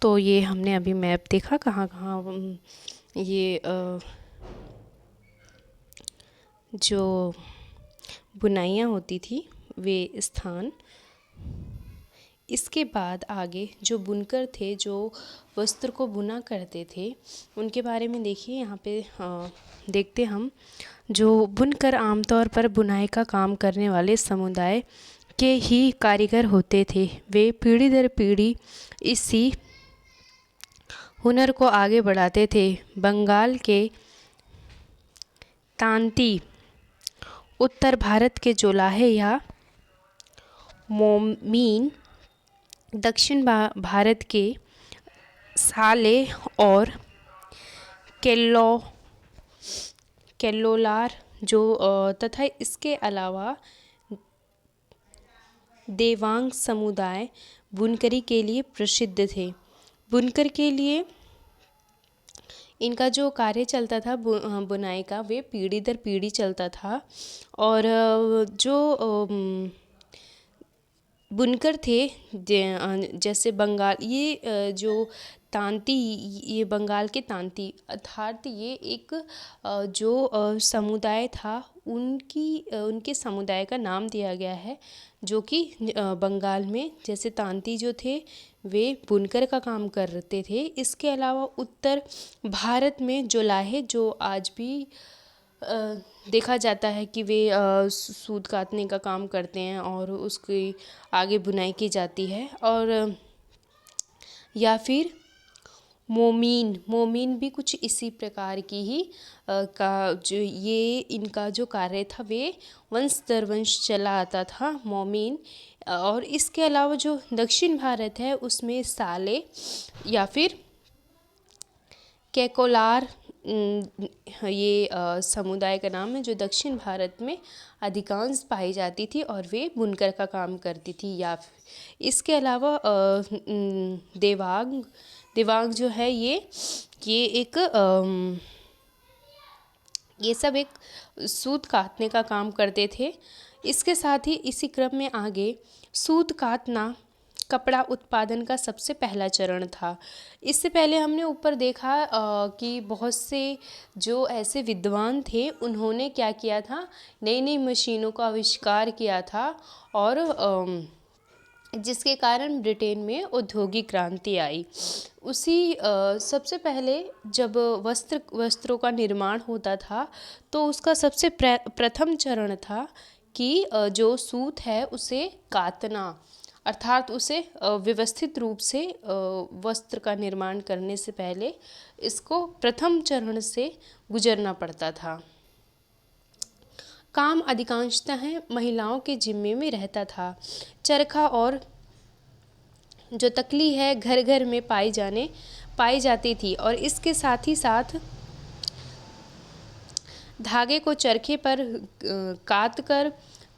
तो ये हमने अभी मैप देखा कहाँ कहाँ ये जो बुनाइयाँ होती थी वे स्थान। इसके बाद आगे जो बुनकर थे, जो वस्त्र को बुना करते थे, उनके बारे में देखिए यहाँ पे देखते हम। जो बुनकर आमतौर पर बुनाई का काम करने वाले समुदाय के ही कारीगर होते थे। वे पीढ़ी दर पीढ़ी इसी हुनर को आगे बढ़ाते थे। बंगाल के तांती, उत्तर भारत के जोलाहे या मोमीन, दक्षिण भारत के साले और केल्लोलार जो तथा इसके अलावा देवांग समुदाय बुनकरी के लिए प्रसिद्ध थे। बुनकर के लिए इनका जो कार्य चलता था बुनाई का, वे पीढ़ी दर पीढ़ी चलता था। और जो बुनकर थे जैसे बंगाल, ये जो तांती, ये बंगाल के तांती अर्थात ये एक जो समुदाय था, उनके समुदाय का नाम दिया गया है, जो कि बंगाल में जैसे तांती जो थे वे बुनकर का काम करते थे। इसके अलावा उत्तर भारत में जोलाहे, जो आज भी देखा जाता है कि वे सूत कातने का काम करते हैं और उसकी आगे बुनाई की जाती है। और या फिर मोमीन भी कुछ इसी प्रकार की ही का जो ये इनका जो कार्य था वे वंश दर वंश चला आता था, मोमीन। और इसके अलावा जो दक्षिण भारत है उसमें साले या फिर केकोलार, ये समुदाय का नाम है, जो दक्षिण भारत में अधिकांश पाई जाती थी और वे बुनकर का काम करती थी। या इसके अलावा देवांग जो है ये एक ये सब एक सूत काटने का काम करते थे। इसके साथ ही इसी क्रम में आगे सूत काटना कपड़ा उत्पादन का सबसे पहला चरण था। इससे पहले हमने ऊपर देखा कि बहुत से जो ऐसे विद्वान थे उन्होंने क्या किया था, नई नई मशीनों का आविष्कार किया था और जिसके कारण ब्रिटेन में औद्योगिक क्रांति आई। उसी सबसे पहले जब वस्त्रों का निर्माण होता था तो उसका सबसे प्रथम चरण था कि जो सूत है उसे कातना, अर्थात उसे व्यवस्थित रूप से वस्त्र का निर्माण करने से पहले इसको प्रथम चरण से गुजरना पड़ता था। काम अधिकांशतः महिलाओं के जिम्मे में रहता था। चरखा और जो तकली है घर घर में पाई जाती थी और इसके साथ ही साथ धागे को चरखे पर काट कर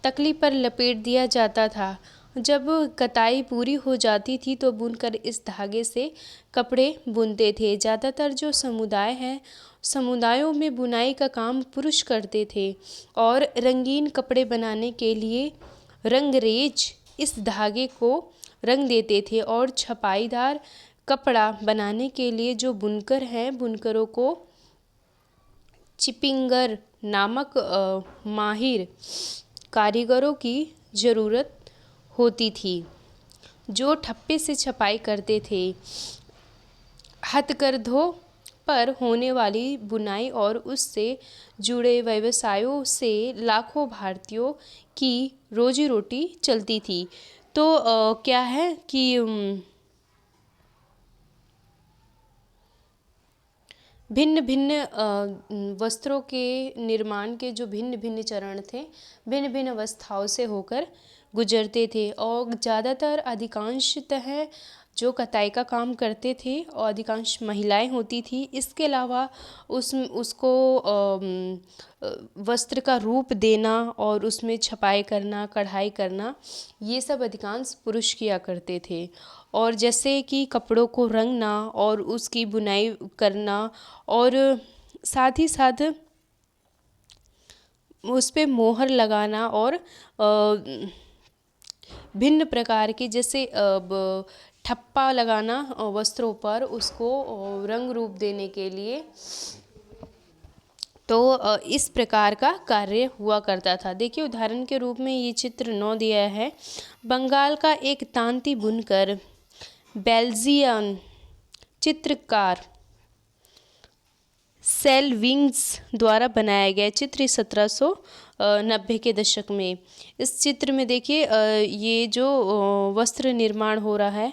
तकली पर लपेट दिया जाता था। जब कताई पूरी हो जाती थी तो बुनकर इस धागे से कपड़े बुनते थे। ज़्यादातर जो समुदाय हैं, समुदायों में बुनाई का काम पुरुष करते थे और रंगीन कपड़े बनाने के लिए रंगरेज इस धागे को रंग देते थे और छपाईदार कपड़ा बनाने के लिए जो बुनकर हैं, बुनकरों को चिपिंगर नामक माहिर कारीगरों की ज़रूरत होती थी, जो ठप्पे से छपाई करते थे। हथकरघों पर होने वाली बुनाई और उससे जुड़े व्यवसायों से लाखों भारतीयों की रोजी रोटी चलती थी। तो क्या है कि भिन्न भिन्न वस्त्रों के निर्माण के जो भिन्न भिन्न चरण थे, भिन्न भिन्न अवस्थाओं से होकर गुजरते थे और ज़्यादातर अधिकांशतः जो कताई का काम करते थे और अधिकांश महिलाएं होती थी। इसके अलावा उसको वस्त्र का रूप देना और उसमें छपाई करना, कढ़ाई करना, ये सब अधिकांश पुरुष किया करते थे। और जैसे कि कपड़ों को रंगना और उसकी बुनाई करना और साथ ही साथ उस पे मोहर लगाना और भिन्न प्रकार के जैसे ठप्पा लगाना वस्त्रों पर उसको रंग रूप देने के लिए। तो इस प्रकार का कार्य हुआ करता था। देखिए उदाहरण के रूप में ये चित्र 9 दिया है। बंगाल का एक तांती बुनकर बेल्जियन चित्रकार सेल्विंग्स द्वारा बनाया गया चित्र 1790 के दशक में। इस चित्र में देखिए ये जो वस्त्र निर्माण हो रहा है,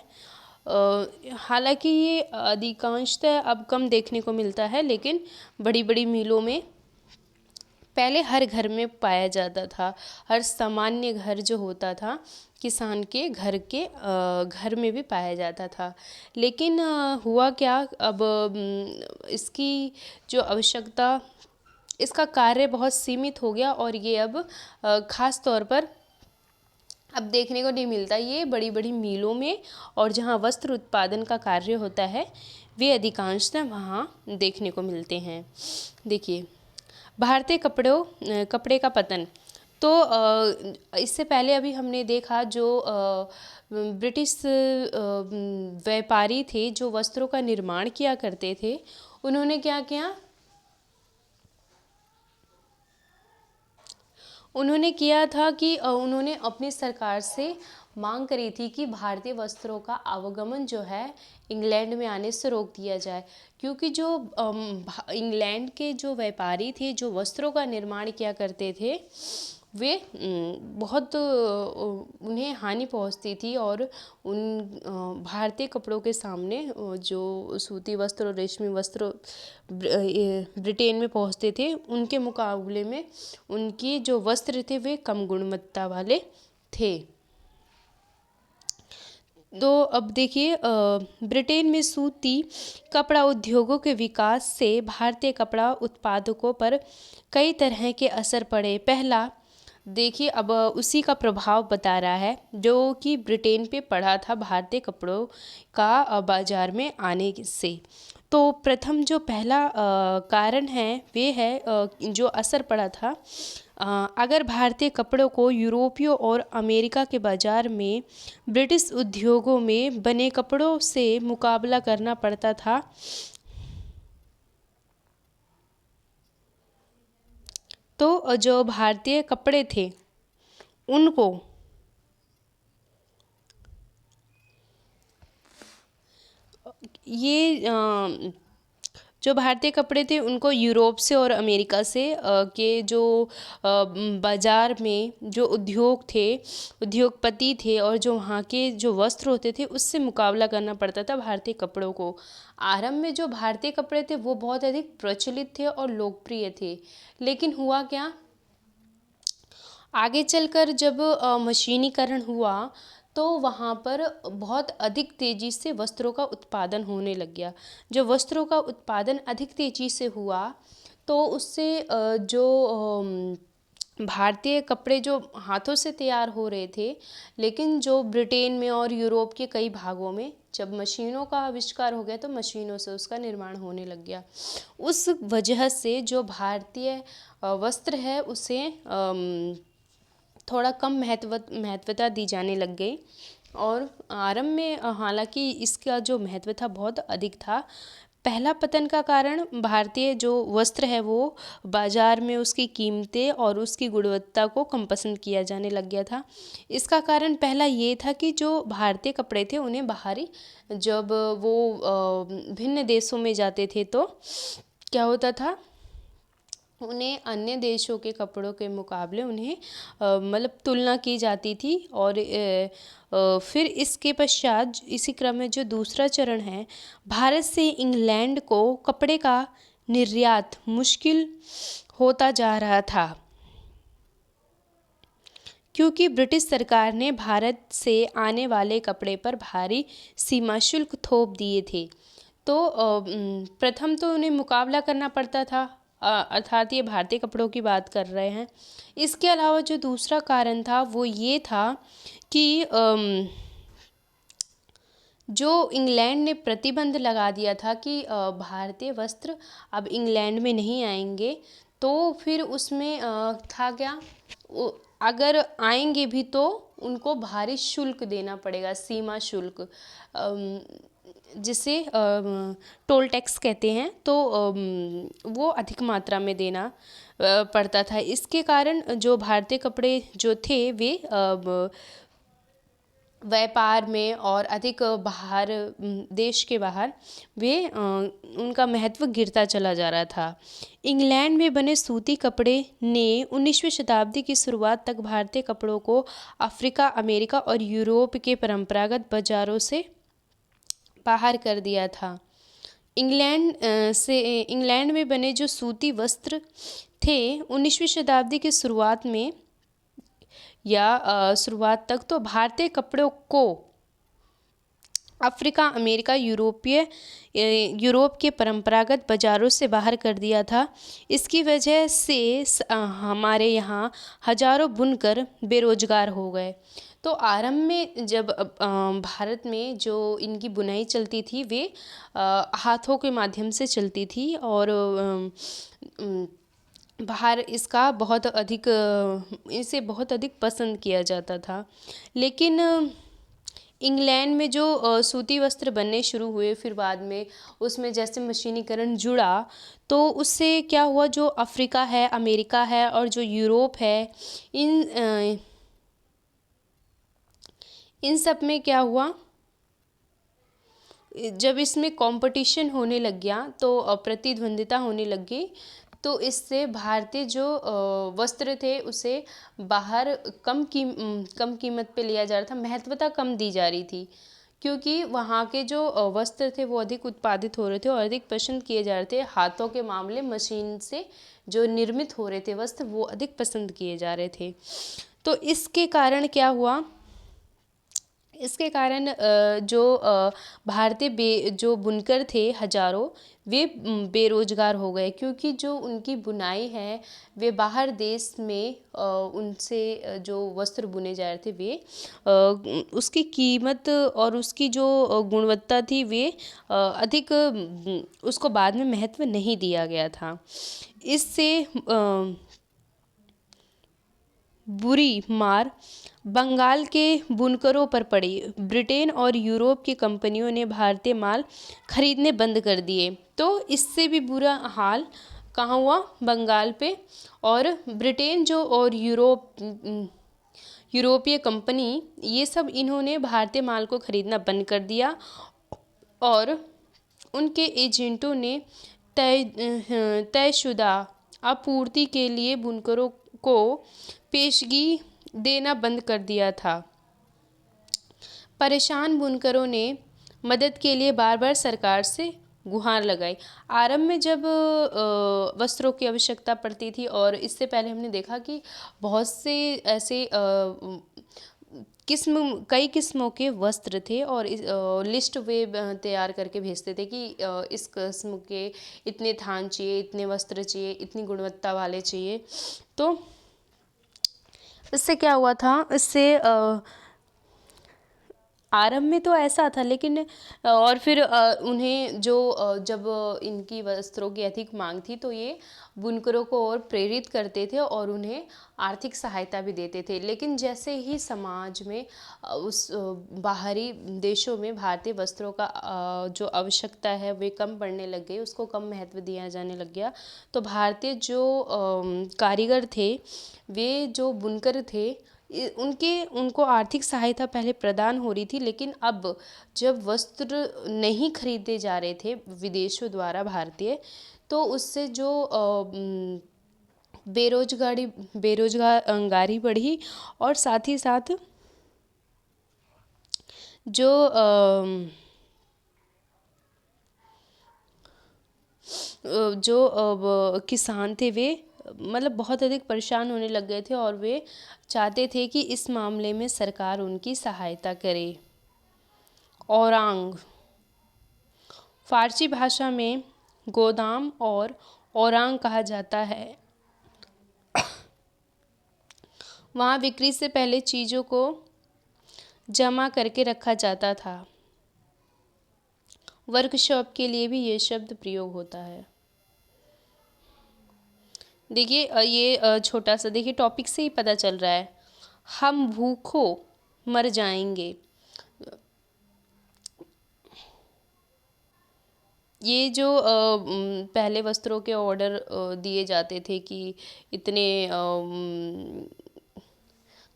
हालांकि ये अधिकांशतः अब कम देखने को मिलता है, लेकिन बड़ी बड़ी मिलों में पहले हर घर में पाया जाता था। हर सामान्य घर जो होता था किसान के घर में भी पाया जाता था। लेकिन हुआ क्या, अब इसकी जो आवश्यकता, इसका कार्य बहुत सीमित हो गया और ये अब ख़ास तौर पर अब देखने को नहीं मिलता। ये बड़ी बड़ी मिलों में और जहाँ वस्त्र उत्पादन का कार्य होता है वे अधिकांशतः वहाँ देखने को मिलते हैं। देखिए भारतीय कपड़े का पतन। तो इससे पहले अभी हमने देखा जो ब्रिटिश व्यापारी थे जो वस्त्रों का निर्माण किया करते थे, उन्होंने क्या किया, उन्होंने किया था कि उन्होंने अपनी सरकार से मांग करी थी कि भारतीय वस्त्रों का आवागमन जो है इंग्लैंड में आने से रोक दिया जाए, क्योंकि जो इंग्लैंड के जो व्यापारी थे जो वस्त्रों का निर्माण किया करते थे वे बहुत उन्हें हानि पहुंचती थी और उन भारतीय कपड़ों के सामने जो सूती वस्त्र और रेशमी वस्त्र ब्रिटेन में पहुंचते थे उनके मुकाबले में उनकी जो वस्त्र थे वे कम गुणवत्ता वाले थे। तो अब देखिए ब्रिटेन में सूती कपड़ा उद्योगों के विकास से भारतीय कपड़ा उत्पादकों पर कई तरह के असर पड़े। पहला देखिए अब उसी का प्रभाव बता रहा है जो कि ब्रिटेन पे पड़ा था भारतीय कपड़ों का बाज़ार में आने से। तो प्रथम जो पहला कारण है वे है जो असर पड़ा था, अगर भारतीय कपड़ों को यूरोपियों और अमेरिका के बाज़ार में ब्रिटिश उद्योगों में बने कपड़ों से मुकाबला करना पड़ता था, तो जो भारतीय कपड़े थे उनको जो भारतीय कपड़े थे उनको यूरोप से और अमेरिका से के जो बाज़ार में जो उद्योग थे, उद्योगपति थे और जो वहाँ के जो वस्त्र होते थे उससे मुकाबला करना पड़ता था भारतीय कपड़ों को। आरंभ में जो भारतीय कपड़े थे वो बहुत अधिक प्रचलित थे और लोकप्रिय थे, लेकिन हुआ क्या, आगे चलकर जब मशीनीकरण हुआ तो वहाँ पर बहुत अधिक तेज़ी से वस्त्रों का उत्पादन होने लग गया। जब वस्त्रों का उत्पादन अधिक तेज़ी से हुआ तो उससे जो भारतीय कपड़े जो हाथों से तैयार हो रहे थे, लेकिन जो ब्रिटेन में और यूरोप के कई भागों में जब मशीनों का आविष्कार हो गया तो मशीनों से उसका निर्माण होने लग गया। उस वजह से जो भारतीय वस्त्र है उसे थोड़ा कम महत्वता दी जाने लग गई और आरंभ में हालांकि इसका जो महत्व था बहुत अधिक था। पहला पतन का कारण भारतीय जो वस्त्र है वो बाज़ार में उसकी कीमतें और उसकी गुणवत्ता को कम पसंद किया जाने लग गया था। इसका कारण पहला ये था कि जो भारतीय कपड़े थे उन्हें बाहरी जब वो भिन्न देशों में जाते थे तो क्या होता था, उन्हें अन्य देशों के कपड़ों के मुकाबले उन्हें मतलब तुलना की जाती थी। और फिर इसके पश्चात इसी क्रम में जो दूसरा चरण है, भारत से इंग्लैंड को कपड़े का निर्यात मुश्किल होता जा रहा था क्योंकि ब्रिटिश सरकार ने भारत से आने वाले कपड़े पर भारी सीमा शुल्क थोप दिए थे। तो प्रथम तो उन्हें मुकाबला करना पड़ता था, अर्थात ये भारतीय कपड़ों की बात कर रहे हैं। इसके अलावा जो दूसरा कारण था वो ये था कि जो इंग्लैंड ने प्रतिबंध लगा दिया था कि भारतीय वस्त्र अब इंग्लैंड में नहीं आएंगे, तो फिर उसमें था क्या, अगर आएंगे भी तो उनको भारी शुल्क देना पड़ेगा, सीमा शुल्क, जिसे टोल टैक्स कहते हैं। तो वो अधिक मात्रा में देना पड़ता था। इसके कारण जो भारतीय कपड़े जो थे वे व्यापार में और अधिक बाहर, देश के बाहर वे उनका महत्व गिरता चला जा रहा था। इंग्लैंड में बने सूती कपड़े ने 19वीं शताब्दी की शुरुआत तक भारतीय कपड़ों को अफ्रीका, अमेरिका और यूरोप के परंपरागत बाजारों से बाहर कर दिया था। इंग्लैंड में बने जो सूती वस्त्र थे 19वीं शताब्दी की शुरुआत में या शुरुआत तक तो भारतीय कपड़ों को अफ्रीका, अमेरिका, यूरोप के परंपरागत बाज़ारों से बाहर कर दिया था। इसकी वजह से हमारे यहाँ हजारों बुनकर बेरोजगार हो गए। तो आरंभ में जब भारत में जो इनकी बुनाई चलती थी वे हाथों के माध्यम से चलती थी और बाहर इसका इसे बहुत अधिक पसंद किया जाता था। लेकिन इंग्लैंड में जो सूती वस्त्र बनने शुरू हुए, फिर बाद में उसमें जैसे मशीनीकरण जुड़ा तो उससे क्या हुआ, जो अफ्रीका है, अमेरिका है और जो यूरोप है, इन सब में क्या हुआ, जब इसमें कंपटीशन होने लग गया तो प्रतिद्वंदिता होने लग गई, तो इससे भारतीय जो वस्त्र थे उसे बाहर कम कीमत पे लिया जा रहा था, महत्वता कम दी जा रही थी, क्योंकि वहाँ के जो वस्त्र थे वो अधिक उत्पादित हो रहे थे और अधिक पसंद किए जा रहे थे। हाथों के मामले, मशीन से जो निर्मित हो रहे थे वस्त्र वो अधिक पसंद किए जा रहे थे। तो इसके कारण क्या हुआ, इसके कारण जो भारतीय जो बुनकर थे हजारों, वे बेरोजगार हो गए, क्योंकि जो उनकी बुनाई है वे बाहर देश में उनसे जो वस्त्र बुने जा रहे थे वे उसकी कीमत और उसकी जो गुणवत्ता थी वे अधिक उसको बाद में महत्व नहीं दिया गया था। इससे बुरी मार बंगाल के बुनकरों पर पड़ी। ब्रिटेन और यूरोप की कंपनियों ने भारतीय माल खरीदने बंद कर दिए। तो इससे भी बुरा हाल कहाँ हुआ, बंगाल पे। और ब्रिटेन जो और यूरोपीय कंपनी, ये सब इन्होंने भारतीय माल को खरीदना बंद कर दिया और उनके एजेंटों ने तयशुदा आपूर्ति के लिए बुनकरों को पेशगी देना बंद कर दिया था। परेशान बुनकरों ने मदद के लिए बार बार सरकार से गुहार लगाई। आरंभ में जब वस्त्रों की आवश्यकता पड़ती थी, और इससे पहले हमने देखा कि बहुत से ऐसे कई किस्मों के वस्त्र थे और लिस्ट वे तैयार करके भेजते थे कि इस किस्म के इतने थान चाहिए, इतने वस्त्र चाहिए, इतनी गुणवत्ता वाले चाहिए। तो इससे क्या हुआ था, इससे आरंभ में तो ऐसा था, लेकिन और फिर उन्हें जब इनकी वस्त्रों की अधिक मांग थी तो ये बुनकरों को और प्रेरित करते थे और उन्हें आर्थिक सहायता भी देते थे। लेकिन जैसे ही समाज में उस बाहरी देशों में भारतीय वस्त्रों का जो आवश्यकता है वे कम पड़ने लग गई, उसको कम महत्व दिया जाने लग गया, तो भारतीय जो कारीगर थे, वे जो बुनकर थे, उनको आर्थिक सहायता पहले प्रदान हो रही थी, लेकिन अब जब वस्त्र नहीं खरीदे जा रहे थे विदेशों द्वारा भारतीय, तो उससे जो बेरोजगारी बढ़ी और साथ ही साथ जो किसान थे वे मतलब बहुत अधिक परेशान होने लग गए थे और वे चाहते थे कि इस मामले में सरकार उनकी सहायता करे। औरांग, फारसी भाषा में गोदाम और औरांग कहा जाता है। वहाँ बिक्री से पहले चीज़ों को जमा करके रखा जाता था। वर्कशॉप के लिए भी ये शब्द प्रयोग होता है। देखिए ये छोटा सा, देखिए टॉपिक से ही पता चल रहा है हम भूखों मर जाएंगे। ये जो पहले वस्त्रों के ऑर्डर दिए जाते थे कि इतने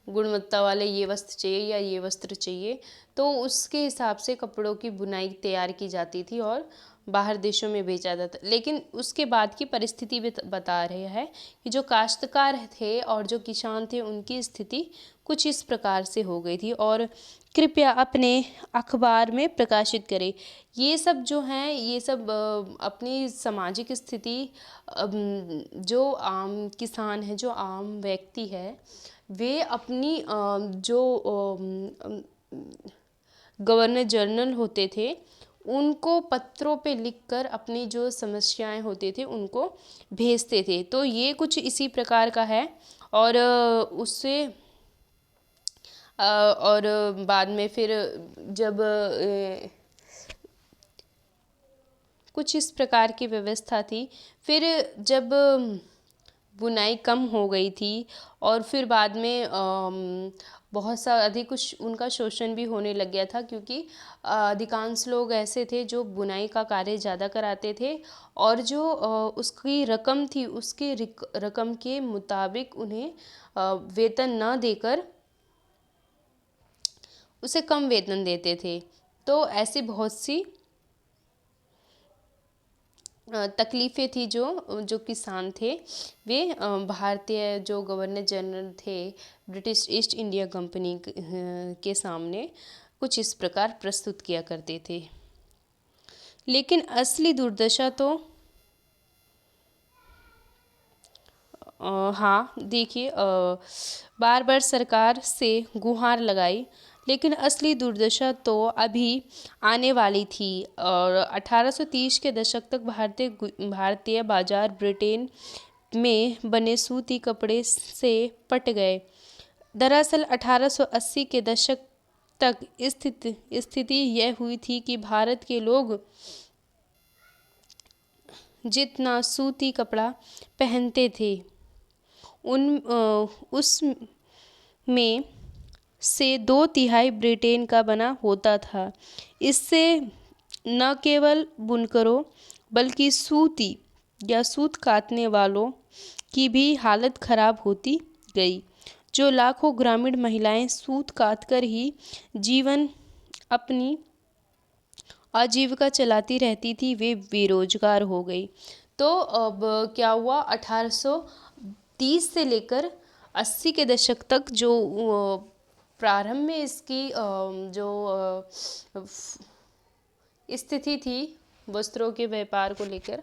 गुणवत्ता वाले ये वस्त्र चाहिए या ये वस्त्र चाहिए, तो उसके हिसाब से कपड़ों की बुनाई तैयार की जाती थी और बाहर देशों में भेजा जाता। लेकिन उसके बाद की परिस्थिति भी बता रहे हैं कि जो काश्तकार थे और जो किसान थे उनकी स्थिति कुछ इस प्रकार से हो गई थी। और कृपया अपने अखबार में प्रकाशित करें। ये सब जो हैं ये सब अपनी सामाजिक स्थिति, जो आम किसान है, जो आम व्यक्ति है, वे अपनी जो गवर्नर जनरल होते थे उनको पत्रों पे लिखकर अपनी जो समस्याएं होते थे उनको भेजते थे। तो ये कुछ इसी प्रकार का है। और उससे और बाद में फिर जब कुछ इस प्रकार की व्यवस्था थी। फिर जब बुनाई कम हो गई थी और फिर बाद में बहुत सा अधिक कुछ उनका शोषण भी होने लग गया था, क्योंकि अधिकांश लोग ऐसे थे जो बुनाई का कार्य ज़्यादा कराते थे और जो उसकी रकम थी उसके रकम के मुताबिक उन्हें वेतन न देकर उसे कम वेतन देते थे। तो ऐसी बहुत सी तकलीफ़ें थी जो किसान थे वे भारतीय जो गवर्नर जनरल थे ब्रिटिश ईस्ट इंडिया कंपनी के सामने कुछ इस प्रकार प्रस्तुत किया करते थे। लेकिन असली दुर्दशा तो हाँ देखिए, बार बार सरकार से गुहार लगाई, लेकिन असली दुर्दशा तो अभी आने वाली थी। और 1830 के दशक तक भारतीय बाजार ब्रिटेन में बने सूती कपड़े से पट गए। दरअसल 1880 के दशक तक स्थिति यह हुई थी कि भारत के लोग जितना सूती कपड़ा पहनते थे उस में से 2/3 ब्रिटेन का बना होता था। इससे न केवल बुनकरों बल्कि सूती या सूत काटने वालों की भी हालत खराब होती गई। जो लाखों ग्रामीण महिलाएं सूत काटकर ही अपनी आजीविका चलाती रहती थी, वे बेरोजगार हो गई। तो अब क्या हुआ, 1830 से लेकर 80 के दशक तक जो प्रारंभ में इसकी जो स्थिति थी वस्त्रों के व्यापार को लेकर,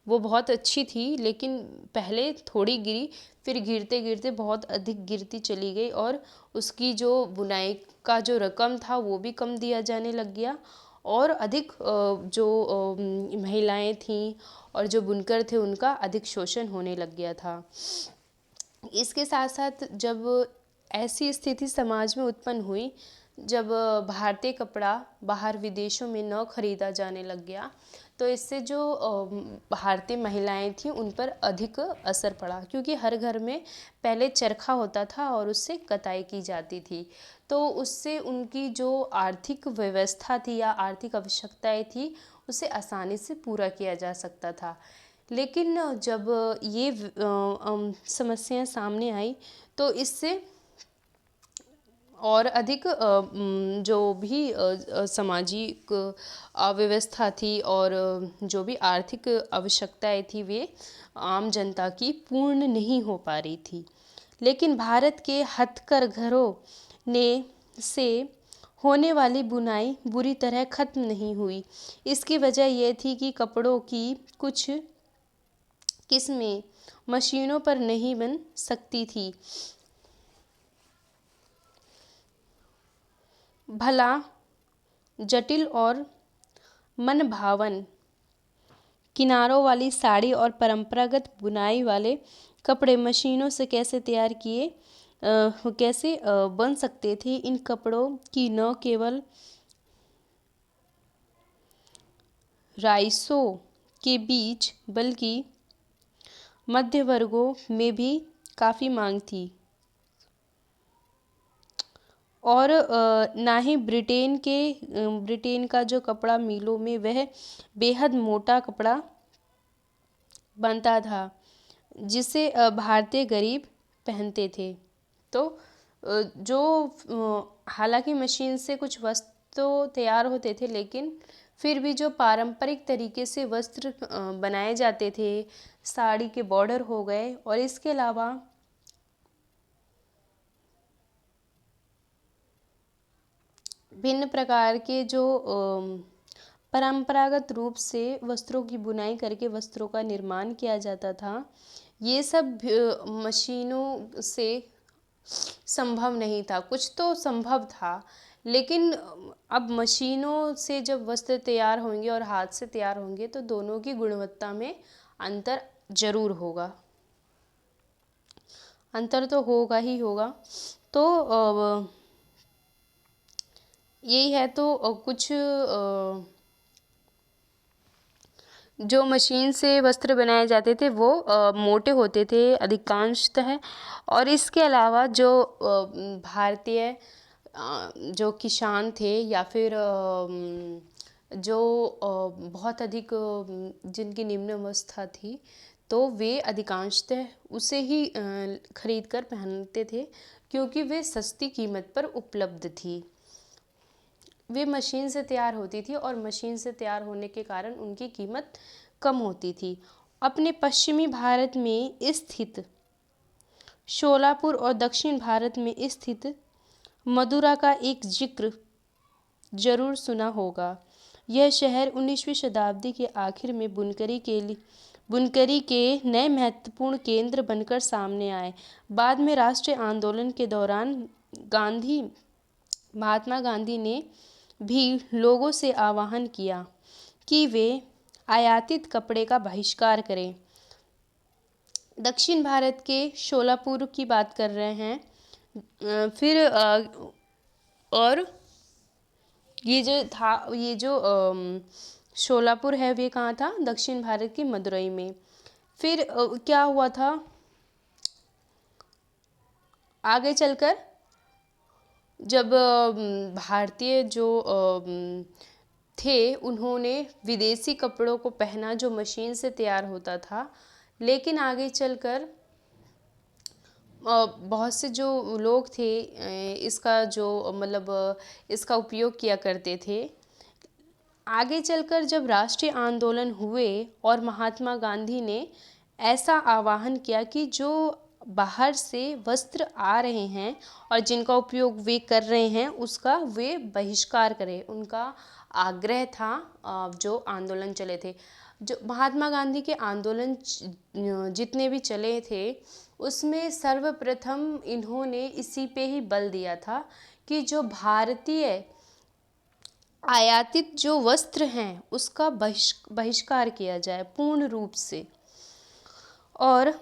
वो बहुत अच्छी थी। लेकिन पहले थोड़ी गिरी, फिर गिरते गिरते बहुत अधिक गिरती चली गई और उसकी जो बुनाई का जो रकम था वो भी कम दिया जाने लग गया और अधिक जो महिलाएं थीं और जो बुनकर थे उनका अधिक शोषण होने लग गया था। इसके साथ साथ जब ऐसी स्थिति समाज में उत्पन्न हुई, जब भारतीय कपड़ा बाहर विदेशों में न खरीदा जाने लग गया, तो इससे जो भारतीय महिलाएं थीं उन पर अधिक असर पड़ा, क्योंकि हर घर में पहले चरखा होता था और उससे कताई की जाती थी। तो उससे उनकी जो आर्थिक व्यवस्था थी या आर्थिक आवश्यकताएं थी उसे आसानी से पूरा किया जा सकता था। लेकिन जब ये समस्याएं सामने आई तो इससे और अधिक जो भी सामाजिक अव्यवस्था थी और जो भी आर्थिक आवश्यकताएं थी वे आम जनता की पूर्ण नहीं हो पा रही थी। लेकिन भारत के हथकरघरों ने से होने वाली बुनाई बुरी तरह खत्म नहीं हुई। इसकी वजह यह थी कि कपड़ों की कुछ किस्में मशीनों पर नहीं बन सकती थी। भला जटिल और मनभावन किनारों वाली साड़ी और परंपरागत बुनाई वाले कपड़े मशीनों से कैसे बन सकते थे। इन कपड़ों की न केवल राइसों के बीच बल्कि मध्य वर्गों में भी काफ़ी मांग थी। और ना ही ब्रिटेन का जो कपड़ा मिलों में वह बेहद मोटा कपड़ा बनता था जिसे भारतीय गरीब पहनते थे। तो हालांकि मशीन से कुछ वस्त्र तो तैयार होते थे, लेकिन फिर भी जो पारंपरिक तरीके से वस्त्र बनाए जाते थे, साड़ी के बॉर्डर हो गए, और इसके अलावा भिन्न प्रकार के जो परंपरागत रूप से वस्त्रों की बुनाई करके वस्त्रों का निर्माण किया जाता था, ये सब मशीनों से संभव नहीं था। कुछ तो संभव था, लेकिन अब मशीनों से जब वस्त्र तैयार होंगे और हाथ से तैयार होंगे तो दोनों की गुणवत्ता में अंतर जरूर होगा, अंतर तो होगा ही होगा। तो यही है। तो कुछ जो मशीन से वस्त्र बनाए जाते थे वो मोटे होते थे अधिकांशतः, और इसके अलावा जो भारतीय जो किसान थे या फिर जो बहुत अधिक जिनकी निम्न अवस्था थी, तो वे अधिकांशतः उसे ही खरीद कर पहनते थे, क्योंकि वे सस्ती कीमत पर उपलब्ध थी। वे मशीन से तैयार होती थी और मशीन से तैयार होने के कारण उनकी कीमत कम होती थी। अपने पश्चिमी भारत में स्थित शोलापुर और दक्षिण भारत में स्थित मदुरा का एक जिक्र जरूर सुना होगा। यह शहर 19वीं शताब्दी के आखिर में बुनकरी के नए महत्वपूर्ण केंद्र बनकर सामने आए। बाद में राष्ट्रीय आंदोलन के दौरान महात्मा गांधी ने भी लोगों से आह्वान किया कि वे आयातित कपड़े का बहिष्कार करें। दक्षिण भारत के शोलापुर की बात कर रहे हैं। फिर और ये जो शोलापुर है वे कहाँ था? दक्षिण भारत की मदुरई में। फिर क्या हुआ था आगे चलकर, जब भारतीय जो थे उन्होंने विदेशी कपड़ों को पहना जो मशीन से तैयार होता था, लेकिन आगे चलकर बहुत से जो लोग थे इसका इसका उपयोग किया करते थे। आगे चलकर जब राष्ट्रीय आंदोलन हुए और महात्मा गांधी ने ऐसा आह्वान किया कि जो बाहर से वस्त्र आ रहे हैं और जिनका उपयोग वे कर रहे हैं उसका वे बहिष्कार करें, उनका आग्रह था। जो आंदोलन चले थे, जो महात्मा गांधी के आंदोलन जितने भी चले थे उसमें सर्वप्रथम इन्होंने इसी पे ही बल दिया था कि जो भारतीय आयातित जो वस्त्र हैं उसका बहिष्कार किया जाए पूर्ण रूप से, और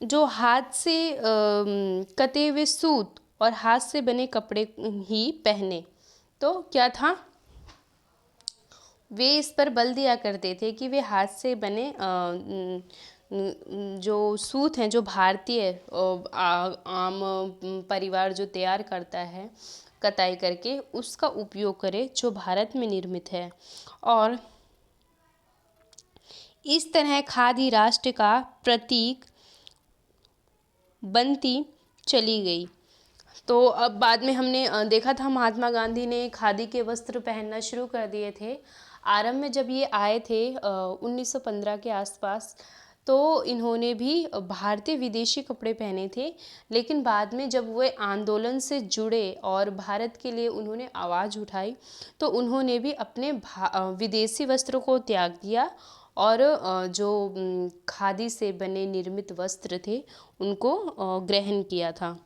जो हाथ से कते हुए सूत और हाथ से बने कपड़े ही पहने। तो क्या था, वे इस पर बल दिया करते थे कि वे हाथ से बने जो सूत हैं, जो भारतीय आम परिवार जो तैयार करता है कताई करके, उसका उपयोग करे जो भारत में निर्मित है। और इस तरह खादी राष्ट्र का प्रतीक बनती चली गई। तो अब बाद में हमने देखा था महात्मा गांधी ने खादी के वस्त्र पहनना शुरू कर दिए थे। आरंभ में जब ये आए थे 1915 के आसपास, तो इन्होंने भी भारतीय विदेशी कपड़े पहने थे, लेकिन बाद में जब वे आंदोलन से जुड़े और भारत के लिए उन्होंने आवाज़ उठाई तो उन्होंने भी अपने विदेशी वस्त्रों को त्याग दिया और जो खादी से बने निर्मित वस्त्र थे उनको ग्रहण किया था,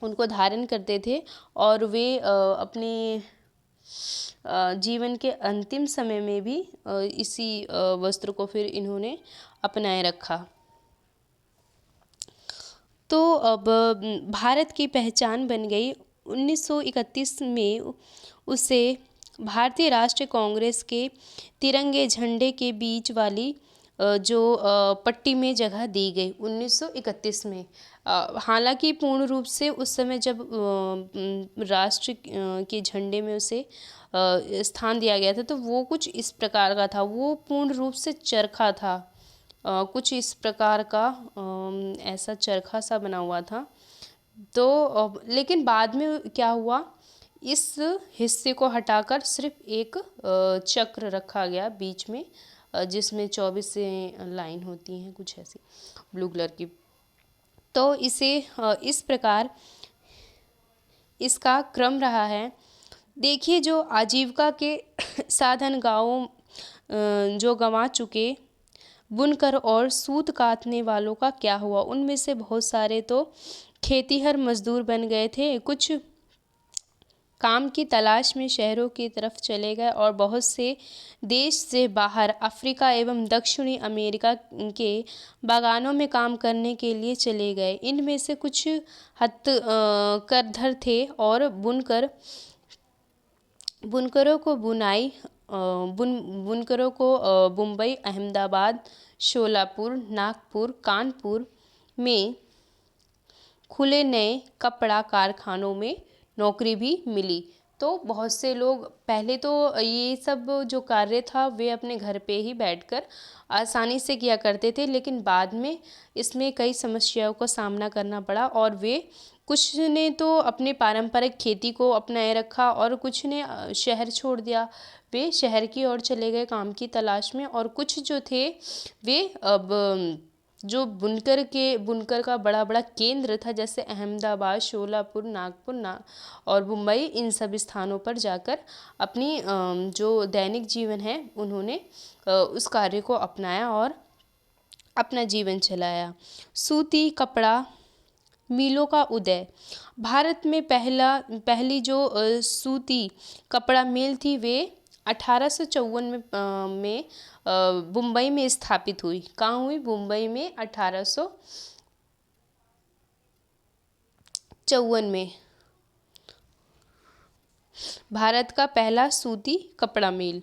उनको धारण करते थे, और वे अपने जीवन के अंतिम समय में भी इसी वस्त्र को फिर इन्होंने अपनाए रखा। तो अब भारत की पहचान बन गई। 1931 में उसे भारतीय राष्ट्रीय कांग्रेस के तिरंगे झंडे के बीच वाली जो पट्टी में जगह दी गई 1931 में। हालांकि पूर्ण रूप से उस समय जब राष्ट्र के झंडे में उसे स्थान दिया गया था तो वो कुछ इस प्रकार का था, वो पूर्ण रूप से चरखा था, कुछ इस प्रकार का ऐसा चरखा सा बना हुआ था। तो लेकिन बाद में क्या हुआ, इस हिस्से को हटाकर सिर्फ एक चक्र रखा गया बीच में, जिसमें 24 लाइन होती हैं कुछ ऐसी ब्लू कलर की। तो इसे इस प्रकार इसका क्रम रहा है। देखिए, जो आजीविका के साधन गाँवों जो गंवा चुके बुनकर और सूत कातने वालों का क्या हुआ। उनमें से बहुत सारे तो खेतीहर मजदूर बन गए थे, कुछ काम की तलाश में शहरों की तरफ चले गए और बहुत से देश से बाहर अफ्रीका एवं दक्षिणी अमेरिका के बागानों में काम करने के लिए चले गए। इनमें से कुछ हथकरघर थे और बुनकरों को मुंबई, अहमदाबाद, शोलापुर, नागपुर, कानपुर में खुले नए कपड़ा कारखानों में नौकरी भी मिली। तो बहुत से लोग पहले तो ये सब जो कार्य था वे अपने घर पे ही बैठकर आसानी से किया करते थे, लेकिन बाद में इसमें कई समस्याओं का सामना करना पड़ा और वे कुछ ने तो अपने पारंपरिक खेती को अपनाए रखा और कुछ ने शहर छोड़ दिया, वे शहर की ओर चले गए काम की तलाश में। और कुछ जो थे वे अब जो बुनकर का बड़ा बड़ा केंद्र था, जैसे अहमदाबाद, शोलापुर, नागपुर और मुंबई, इन सब स्थानों पर जाकर अपनी जो दैनिक जीवन है उन्होंने उस कार्य को अपनाया और अपना जीवन चलाया। सूती कपड़ा मिलों का उदय। भारत में पहली जो सूती कपड़ा मिल थी वे 1854 में मुंबई में स्थापित हुई। कहाँ हुई? मुंबई में 1854 में भारत का पहला सूती कपड़ा मिल।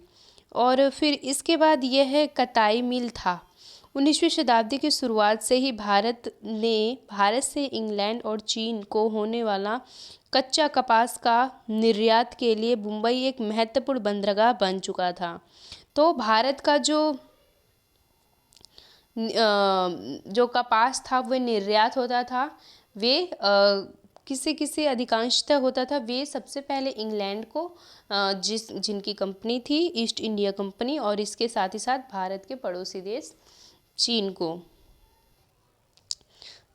और फिर इसके बाद यह कताई मिल था। 19वीं शताब्दी की शुरुआत से ही भारत से इंग्लैंड और चीन को होने वाला कच्चा कपास का निर्यात के लिए मुंबई एक महत्वपूर्ण बंदरगाह बन चुका था। तो भारत का जो कपास था वह निर्यात होता था, वे किसी अधिकांशतः होता था, वे सबसे पहले इंग्लैंड को जिनकी कंपनी थी ईस्ट इंडिया कंपनी, और इसके साथ ही साथ भारत के पड़ोसी देश चीन को,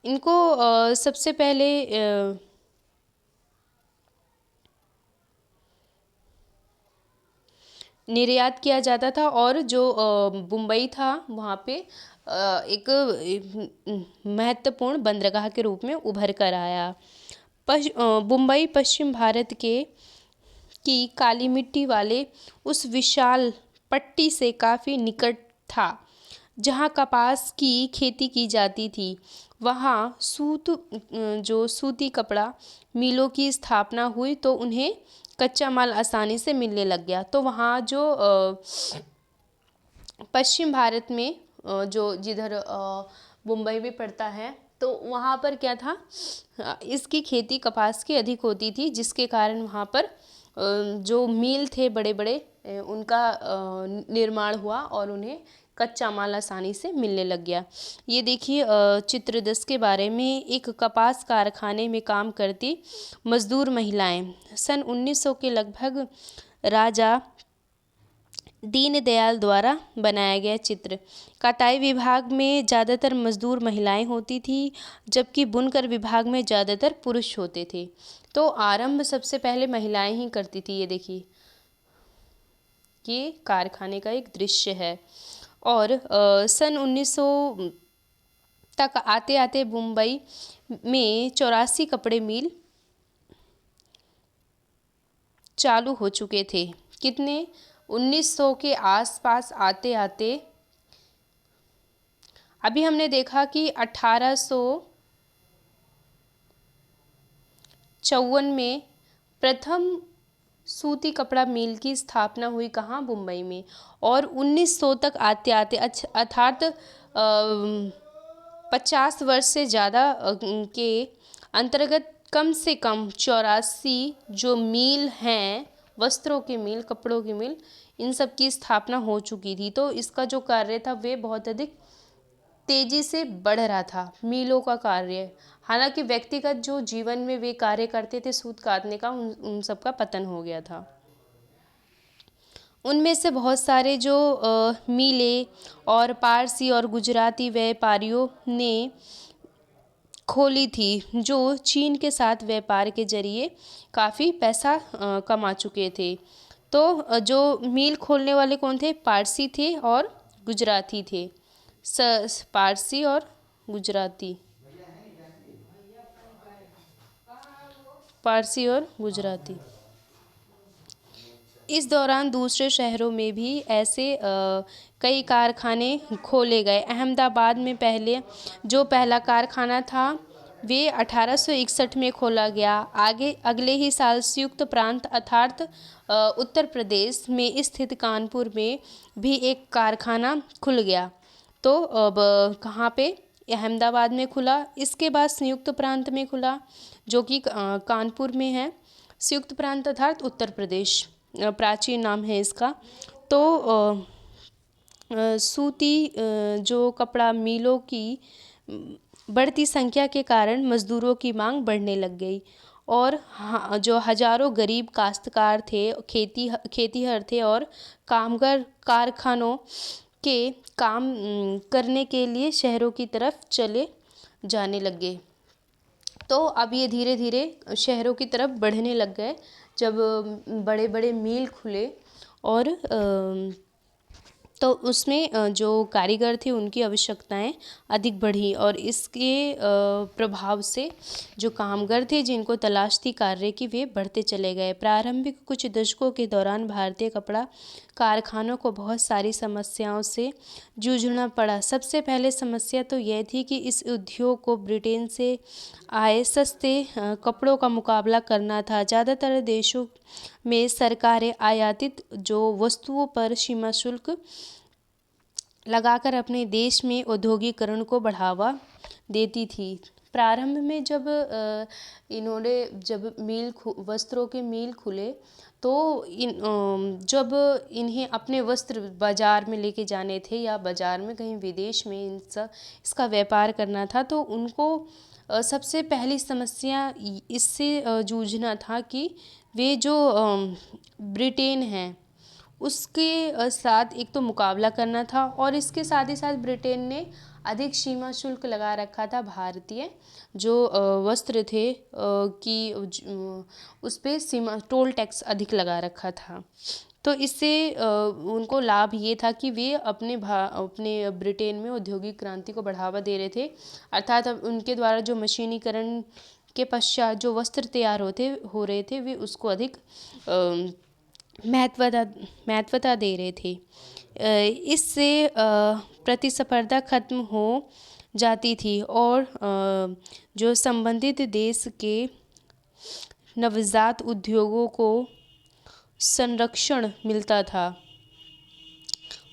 इनको सबसे पहले निर्यात किया जाता था। और जो मुंबई था वहाँ पे एक महत्वपूर्ण बंदरगाह के रूप में उभर कर आया। मुंबई पश्चिम भारत की काली मिट्टी वाले उस विशाल पट्टी से काफ़ी निकट था जहाँ कपास की खेती की जाती थी। वहाँ सूती कपड़ा मिलों की स्थापना हुई तो उन्हें कच्चा माल आसानी से मिलने लग गया। तो वहाँ जो पश्चिम भारत में जिधर मुंबई भी पड़ता है, तो वहाँ पर क्या था, इसकी खेती कपास की अधिक होती थी, जिसके कारण वहाँ पर जो मिल थे बड़े बड़े उनका निर्माण हुआ और उन्हें कच्चा माल आसानी से मिलने लग गया। ये देखिए चित्र 10 के बारे में, एक कपास कारखाने में काम करती मजदूर महिलाएं। सन 1900 के लगभग राजा दीनदयाल द्वारा बनाया गया चित्र। कताई विभाग में ज़्यादातर मजदूर महिलाएं होती थी, जबकि बुनकर विभाग में ज़्यादातर पुरुष होते थे। तो आरंभ सबसे पहले महिलाएं ही करती थी। ये देखिए, ये कारखाने का एक दृश्य है। और सन 1900 तक आते आते मुंबई में 84 कपड़े मिल चालू हो चुके थे। कितने? 1900 के आसपास आते आते, अभी हमने देखा कि 1854 में प्रथम सूती कपड़ा मिल की स्थापना हुई कहाँ? मुंबई में। और 1900 तक आते आते अर्थात 50 वर्ष से ज़्यादा के अंतर्गत कम से कम 84 जो मिल हैं, वस्त्रों के मिल, कपड़ों की मिल, इन सब की स्थापना हो चुकी थी। तो इसका जो कार्य था वे बहुत अधिक तेजी से बढ़ रहा था, मिलों का कार्य। हालांकि व्यक्तिगत जो जीवन में वे कार्य करते थे सूत काटने का, उन सब का पतन हो गया था। उनमें से बहुत सारे जो मिलें और पारसी और गुजराती व्यापारियों ने खोली थी, जो चीन के साथ व्यापार के जरिए काफ़ी पैसा कमा चुके थे। तो जो मिल खोलने वाले कौन थे? पारसी थे और गुजराती थे। पारसी और गुजराती, पारसी और गुजराती। इस दौरान दूसरे शहरों में भी ऐसे कई कारखाने खोले गए। अहमदाबाद में जो पहला कारखाना था वे 1861 में खोला गया। अगले ही साल संयुक्त प्रांत अर्थात उत्तर प्रदेश में स्थित कानपुर में भी एक कारखाना खुल गया। तो अब कहाँ पे? अहमदाबाद में खुला। इसके बाद संयुक्त प्रांत में खुला, जो कि कानपुर में है। संयुक्त प्रांत अर्थात उत्तर प्रदेश, प्राचीन नाम है इसका। तो सूती जो कपड़ा मिलों की बढ़ती संख्या के कारण मजदूरों की मांग बढ़ने लग गई और जो हजारों गरीब काश्तकार थे, खेतीहर थे और कामगार कारखानों के काम करने के लिए शहरों की तरफ चले जाने लग गए। तो अब ये धीरे धीरे शहरों की तरफ बढ़ने लग गए जब बड़े बड़े मिल खुले और तो उसमें जो कारीगर थे उनकी आवश्यकताएं अधिक बढ़ी और इसके प्रभाव से जो कामगार थे जिनको तलाश थी कार्य की, वे बढ़ते चले गए। प्रारंभिक कुछ दशकों के दौरान भारतीय कपड़ा कारखानों को बहुत सारी समस्याओं से जूझना पड़ा। सबसे पहले समस्या तो यह थी कि इस उद्योग को ब्रिटेन से आए सस्ते कपड़ों का मुकाबला करना था। ज़्यादातर देशों में सरकारें आयातित जो वस्तुओं पर सीमा शुल्क लगाकर अपने देश में औद्योगिकरण को बढ़ावा देती थी। प्रारंभ में जब वस्त्रों के मिल खुले तो जब इन्हें अपने वस्त्र बाज़ार में लेके जाने थे या बाज़ार में कहीं विदेश में इसका व्यापार करना था, तो उनको सबसे पहली समस्या इससे जूझना था कि वे जो ब्रिटेन है उसके साथ एक तो मुकाबला करना था और इसके साथ ही साथ ब्रिटेन ने अधिक सीमा शुल्क लगा रखा था भारतीय जो वस्त्र थे कि उस पे सीमा टोल टैक्स अधिक लगा रखा था। तो इससे उनको लाभ ये था कि वे अपने ब्रिटेन में औद्योगिक क्रांति को बढ़ावा दे रहे थे, अर्थात अब उनके द्वारा जो मशीनीकरण के पश्चात जो वस्त्र तैयार हो रहे थे वे उसको अधिक महत्वता दे रहे थे। इससे प्रतिस्पर्धा खत्म हो जाती थी और जो संबंधित देश के नवजात उद्योगों को संरक्षण मिलता था।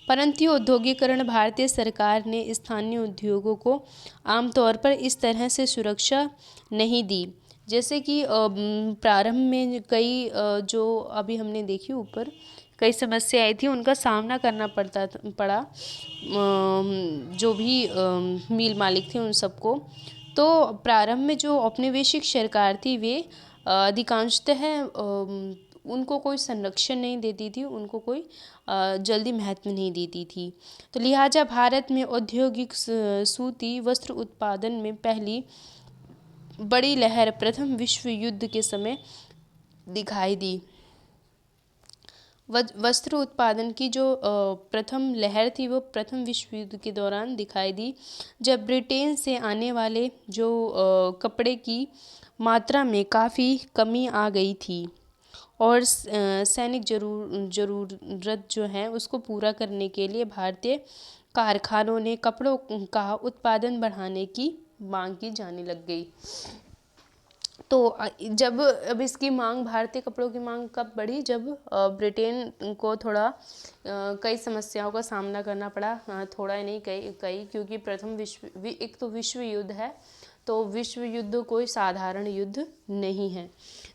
परंतु औद्योगिकरण भारतीय सरकार ने स्थानीय उद्योगों को आमतौर पर इस तरह से सुरक्षा नहीं दी। जैसे कि प्रारंभ में कई जो अभी हमने देखी ऊपर कई समस्याएं थी, उनका सामना करना पड़ा जो भी मिल मालिक थे उन सबको। तो प्रारंभ में जो औपनिवेशिक सरकार थी वे अधिकांशतः उनको कोई संरक्षण नहीं देती थी, उनको कोई जल्दी महत्व नहीं देती थी। तो लिहाजा भारत में औद्योगिक सूती वस्त्र उत्पादन में पहली बड़ी लहर प्रथम विश्व युद्ध के समय दिखाई दी। वस्त्र उत्पादन की जो प्रथम लहर थी वो प्रथम विश्व युद्ध के दौरान दिखाई दी, जब ब्रिटेन से आने वाले जो कपड़े की मात्रा में काफ़ी कमी आ गई थी और सैनिक ज़रूरत जो है उसको पूरा करने के लिए भारतीय कारखानों ने कपड़ों का उत्पादन बढ़ाने की मांग की जाने लग गई। तो जब अब इसकी मांग, भारतीय कपड़ों की मांग कब बढ़ी, जब ब्रिटेन को थोड़ा कई समस्याओं का सामना करना पड़ा, थोड़ा ही नहीं, कई, क्योंकि प्रथम एक तो विश्व युद्ध है, तो विश्व युद्ध कोई साधारण युद्ध नहीं है।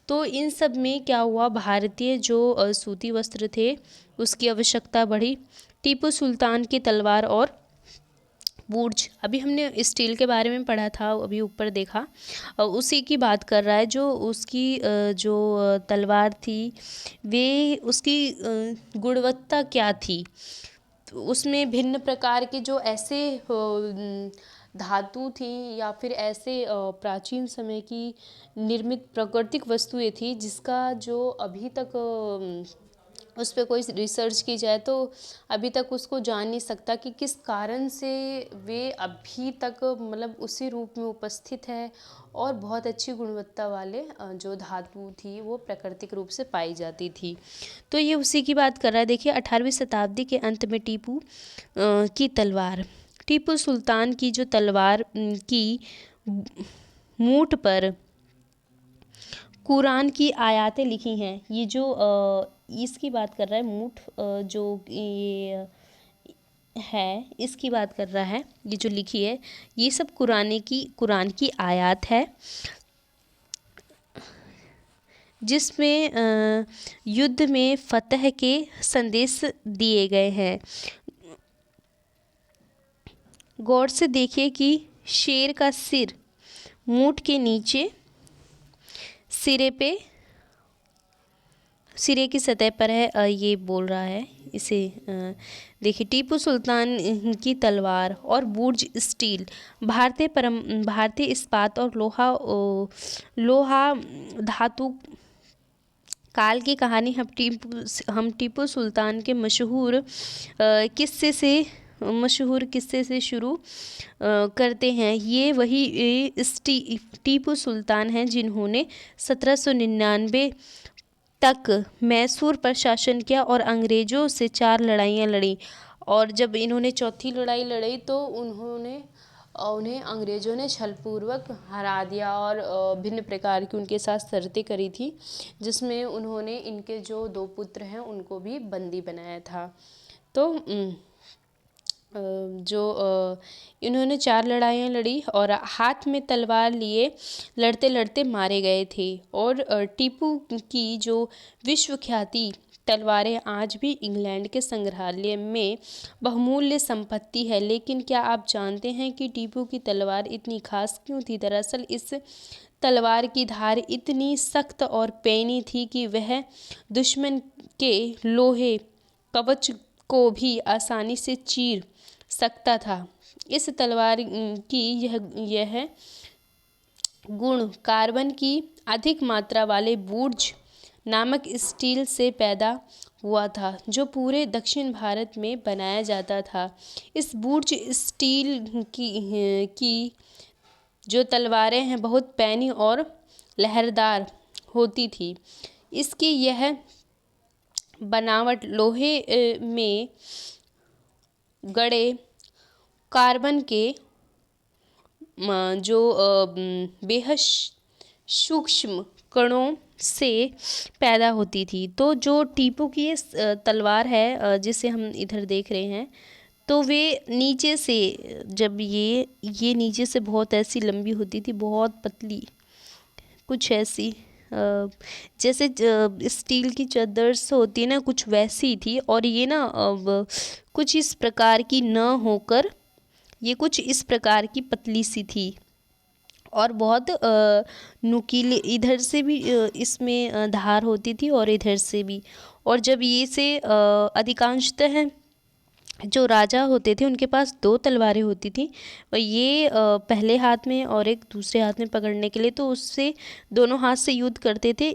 तो इन सब में क्या हुआ, भारतीय जो सूती वस्त्र थे उसकी आवश्यकता बढ़ी। टीपू सुल्तान की तलवार और बुर्ज, अभी हमने स्टील के बारे में पढ़ा था, अभी ऊपर देखा, उसी की बात कर रहा है। जो उसकी जो तलवार थी, वे उसकी गुणवत्ता क्या थी, तो उसमें भिन्न प्रकार के जो ऐसे धातु थी या फिर ऐसे प्राचीन समय की निर्मित प्राकृतिक वस्तुएं थी, जिसका जो अभी तक उस पर कोई रिसर्च की जाए तो अभी तक उसको जान नहीं सकता कि किस कारण से वे अभी तक मतलब उसी रूप में उपस्थित है, और बहुत अच्छी गुणवत्ता वाले जो धातु थी वो प्राकृतिक रूप से पाई जाती थी। तो ये उसी की बात कर रहा है। देखिए 18वीं शताब्दी के अंत में की तलवार, टीपू सुल्तान की जो तलवार की मूठ पर कुरान की आयतें लिखी हैं, ये जो इसकी बात कर रहा है, मूठ जो ये है इसकी बात कर रहा है, ये जो लिखी है ये सब कुरान की आयत है, जिसमें युद्ध में फतह के संदेश दिए गए हैं। गौर से देखिए कि शेर का सिर मूठ के नीचे सिरे की सतह पर है, ये बोल रहा है इसे। देखिए टीपू सुल्तान की तलवार और बुर्ज स्टील, भारतीय इस्पात और लोहा धातु काल की कहानी हम टीपू सुल्तान के मशहूर किस्से से शुरू करते हैं। ये वही टीपू सुल्तान हैं जिन्होंने 1799 तक मैसूर पर शासन किया और अंग्रेज़ों से 4 लड़ाइयाँ लड़ी, और जब इन्होंने चौथी लड़ाई लड़ी तो उन्हें अंग्रेज़ों ने छलपूर्वक हरा दिया, और भिन्न प्रकार की उनके साथ शर्तें करी थी, जिसमें उन्होंने इनके जो 2 पुत्र हैं उनको भी बंदी बनाया था। तो इन्होंने 4 लड़ाइयाँ लड़ी और हाथ में तलवार लिए लड़ते लड़ते मारे गए थे। और टीपू की जो विश्व ख्याति तलवारें आज भी इंग्लैंड के संग्रहालय में बहुमूल्य संपत्ति है। लेकिन क्या आप जानते हैं कि टीपू की तलवार इतनी खास क्यों थी? दरअसल इस तलवार की धार इतनी सख्त और पैनी थी कि वह दुश्मन के लोहे कवच को भी आसानी से चीर सकता था। इस तलवार की यह गुण कार्बन की अधिक मात्रा वाले बुर्ज नामक स्टील से पैदा हुआ था, जो पूरे दक्षिण भारत में बनाया जाता था। इस बुर्ज स्टील की जो तलवारें हैं बहुत पैनी और लहरदार होती थी। इसकी यह बनावट लोहे में गड़े कार्बन के जो बेहद सूक्ष्म कणों से पैदा होती थी। तो जो टीपू की ये तलवार है जिसे हम इधर देख रहे हैं, तो वे नीचे से जब ये नीचे से बहुत ऐसी लंबी होती थी, बहुत पतली, कुछ ऐसी जैसे स्टील की चद्दर्स होती है ना, कुछ वैसी थी। और ये ना अब कुछ इस प्रकार की न होकर ये कुछ इस प्रकार की पतली सी थी और बहुत नुकीली, इधर से भी इसमें धार होती थी और इधर से भी। और जब ये से अधिकांशतः जो राजा होते थे उनके पास 2 तलवारें होती थी, और ये पहले हाथ में और एक दूसरे हाथ में पकड़ने के लिए, तो उससे दोनों हाथ से युद्ध करते थे।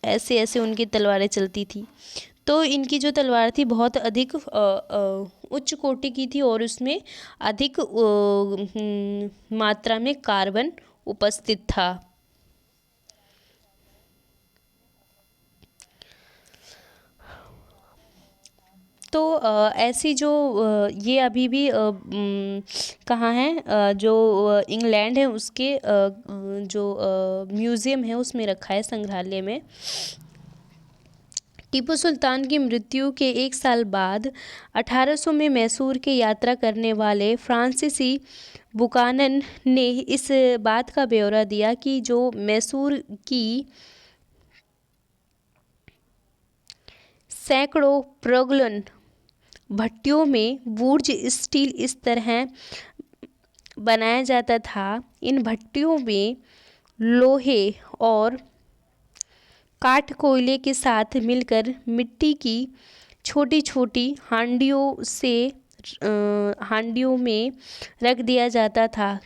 ऐसे ऐसे उनकी तलवारें चलती थी। तो इनकी जो तलवार थी बहुत अधिक उच्च कोटि की थी और उसमें अधिक मात्रा में कार्बन उपस्थित था। तो ऐसी जो ये अभी भी कहाँ है, जो इंग्लैंड है उसके जो म्यूज़ियम है उसमें रखा है, संग्रहालय में। टीपू सुल्तान की मृत्यु के एक साल बाद 1800 में मैसूर की यात्रा करने वाले फ्रांसीसी बुकानन ने इस बात का ब्यौरा दिया कि जो मैसूर की सैकड़ों प्रगलन भट्टियों में बुर्ज स्टील इस तरह बनाया जाता था। इन भट्टियों में लोहे और काठ कोयले के साथ मिलकर मिट्टी की छोटी छोटी हांडियों में रख दिया जाता था।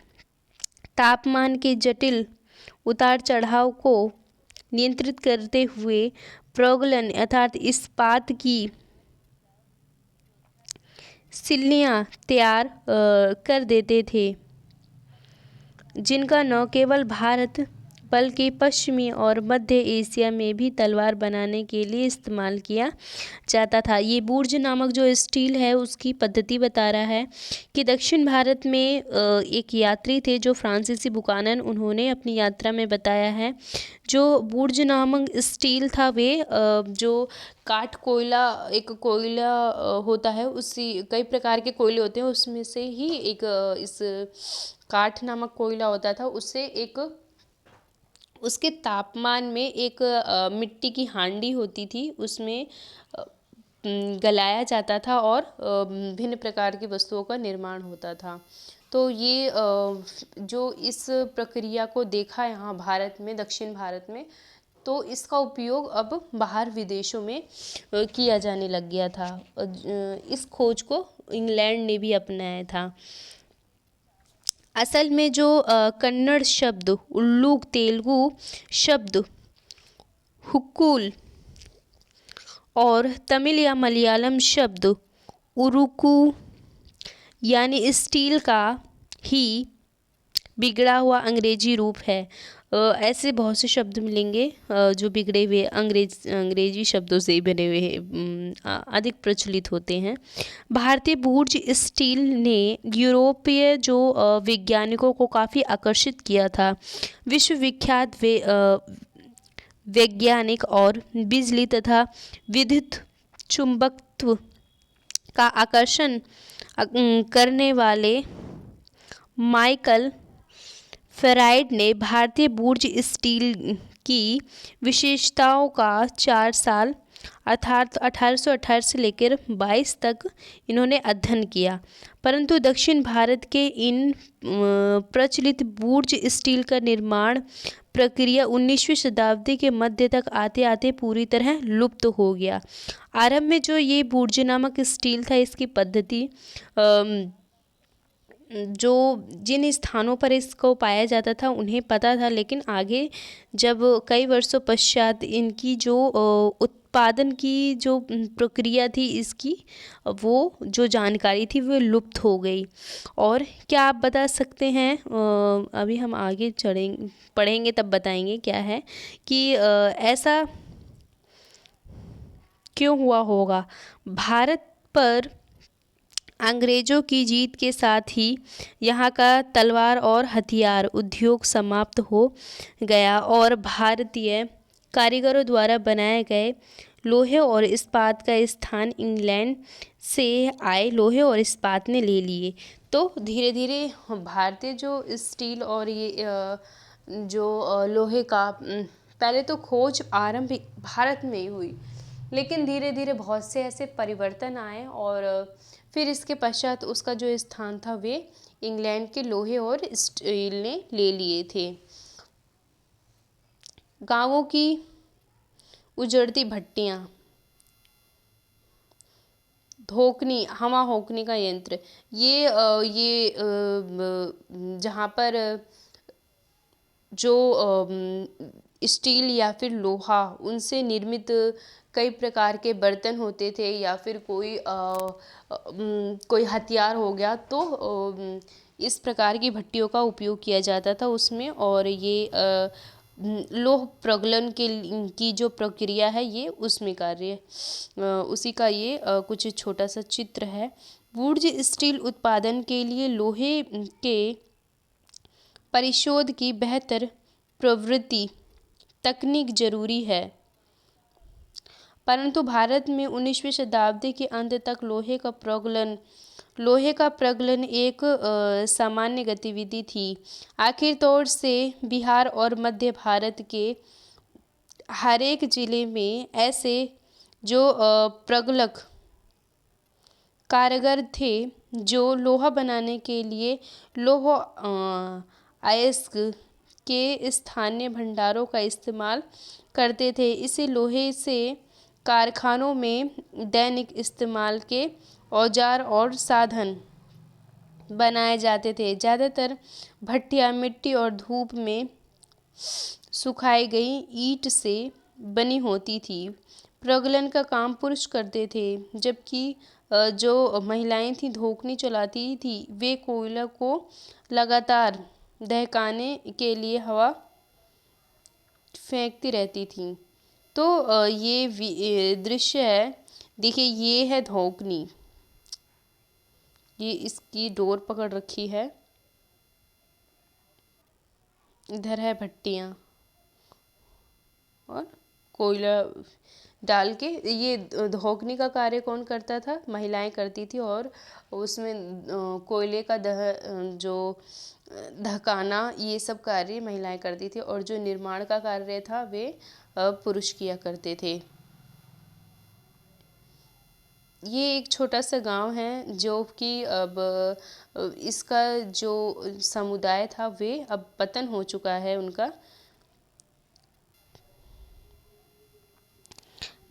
तापमान के जटिल उतार चढ़ाव को नियंत्रित करते हुए प्रगलन अर्थात इस्पात की सिल्लियाँ तैयार कर देते थे, जिनका न केवल भारत बल्कि पश्चिमी और मध्य एशिया में भी तलवार बनाने के लिए इस्तेमाल किया जाता था। ये बुर्ज नामक जो स्टील है उसकी पद्धति बता रहा है कि दक्षिण भारत में एक यात्री थे जो फ्रांसीसी बुकानन, उन्होंने अपनी यात्रा में बताया है जो बुर्ज नामक स्टील था वे जो काठ कोयला, एक कोयला होता है, उसी कई प्रकार के कोयले होते हैं उसमें से ही एक इस काठ नामक कोयला होता था, उससे एक उसके तापमान में एक मिट्टी की हांडी होती थी, उसमें गलाया जाता था और भिन्न प्रकार की वस्तुओं का निर्माण होता था। तो ये जो इस प्रक्रिया को देखा यहाँ भारत में, दक्षिण भारत में, तो इसका उपयोग अब बाहर विदेशों में किया जाने लग गया था। इस खोज को इंग्लैंड ने भी अपनाया था। असल में जो कन्नड़ शब्द उल्लूक, तेलुगु शब्द हुक्कुल और तमिल या मलयालम शब्द उरुकू यानी स्टील का ही बिगड़ा हुआ अंग्रेजी रूप है। ऐसे बहुत से शब्द मिलेंगे जो बिगड़े हुए अंग्रेजी शब्दों से ही बने हुए अधिक प्रचलित होते हैं। भारतीय बुर्ज स्टील ने यूरोपीय जो वैज्ञानिकों को काफ़ी आकर्षित किया था। विश्वविख्यात वैज्ञानिक और बिजली तथा विद्युत चुंबकत्व का आकर्षण करने वाले माइकल फेराइड ने भारतीय बुर्ज स्टील की विशेषताओं का 4 साल अर्थात 1818 से लेकर 22 तक इन्होंने अध्ययन किया, परंतु दक्षिण भारत के इन प्रचलित बुर्ज स्टील का निर्माण प्रक्रिया 19वीं शताब्दी के मध्य तक आते आते पूरी तरह लुप्त हो गया। आरंभ में जो ये बुर्ज नामक स्टील था, इसकी पद्धति जो जिन स्थानों पर इसको पाया जाता था उन्हें पता था, लेकिन आगे जब कई वर्षों पश्चात इनकी जो उत्पादन की जो प्रक्रिया थी इसकी, वो जो जानकारी थी वो लुप्त हो गई। और क्या आप बता सकते हैं, अभी हम आगे पढ़ेंगे तब बताएंगे क्या है कि ऐसा क्यों हुआ होगा। भारत पर अंग्रेज़ों की जीत के साथ ही यहाँ का तलवार और हथियार उद्योग समाप्त हो गया और भारतीय कारीगरों द्वारा बनाए गए लोहे और इस्पात का स्थान इंग्लैंड से आए लोहे और इस्पात ने ले लिए। तो धीरे धीरे भारतीय जो स्टील और ये जो लोहे का पहले तो खोज आरंभ भारत में ही हुई, लेकिन धीरे धीरे बहुत से ऐसे परिवर्तन आए और फिर इसके पश्चात उसका जो स्थान था वे इंग्लैंड के लोहे और स्टील ने ले लिए थे। गांवों की उजड़ती भट्टियाँ, धोकनी, हवा होकनी का यंत्र, ये जहाँ पर जो स्टील या फिर लोहा उनसे निर्मित कई प्रकार के बर्तन होते थे या फिर कोई हथियार हो गया, तो इस प्रकार की भट्टियों का उपयोग किया जाता था उसमें। और ये लोह प्रगलन की जो प्रक्रिया है ये उसमें कार्य उसी का ये कुछ छोटा सा चित्र है। वुड्स स्टील उत्पादन के लिए लोहे के परिशोध की बेहतर प्रवृत्ति तकनीक जरूरी है, परंतु भारत में 19वीं शताब्दी के अंत तक लोहे का प्रगलन एक सामान्य गतिविधि थी। आखिर तौर से बिहार और मध्य भारत के हर एक जिले में ऐसे जो प्रगलक कारीगर थे जो लोहा बनाने के लिए लौह अयस्क के स्थानीय भंडारों का इस्तेमाल करते थे। इसे लोहे से कारखानों में दैनिक इस्तेमाल के औजार और साधन बनाए जाते थे। ज़्यादातर भट्टियाँ मिट्टी और धूप में सुखाई गई ईंट से बनी होती थी। प्रगलन का काम पुरुष करते थे, जबकि जो महिलाएं थीं धोखनी चलाती थी। वे कोयला को लगातार दहकाने के लिए हवा फेंकती रहती थीं। तो ये दृश्य है, देखिए ये है धोकनी, ये इसकी डोर पकड़ रखी है, इधर है भट्टियाँ और कोयला डाल के। ये धोकनी का कार्य कौन करता था? महिलाएं करती थी, और उसमें कोयले का धकाना ये सब कार्य महिलाएं करती थी, और जो निर्माण का कार्य था वे पुरुष किया करते थे। ये एक छोटा सा गांव है जो कि अब इसका जो समुदाय था वे अब पतन हो चुका है उनका।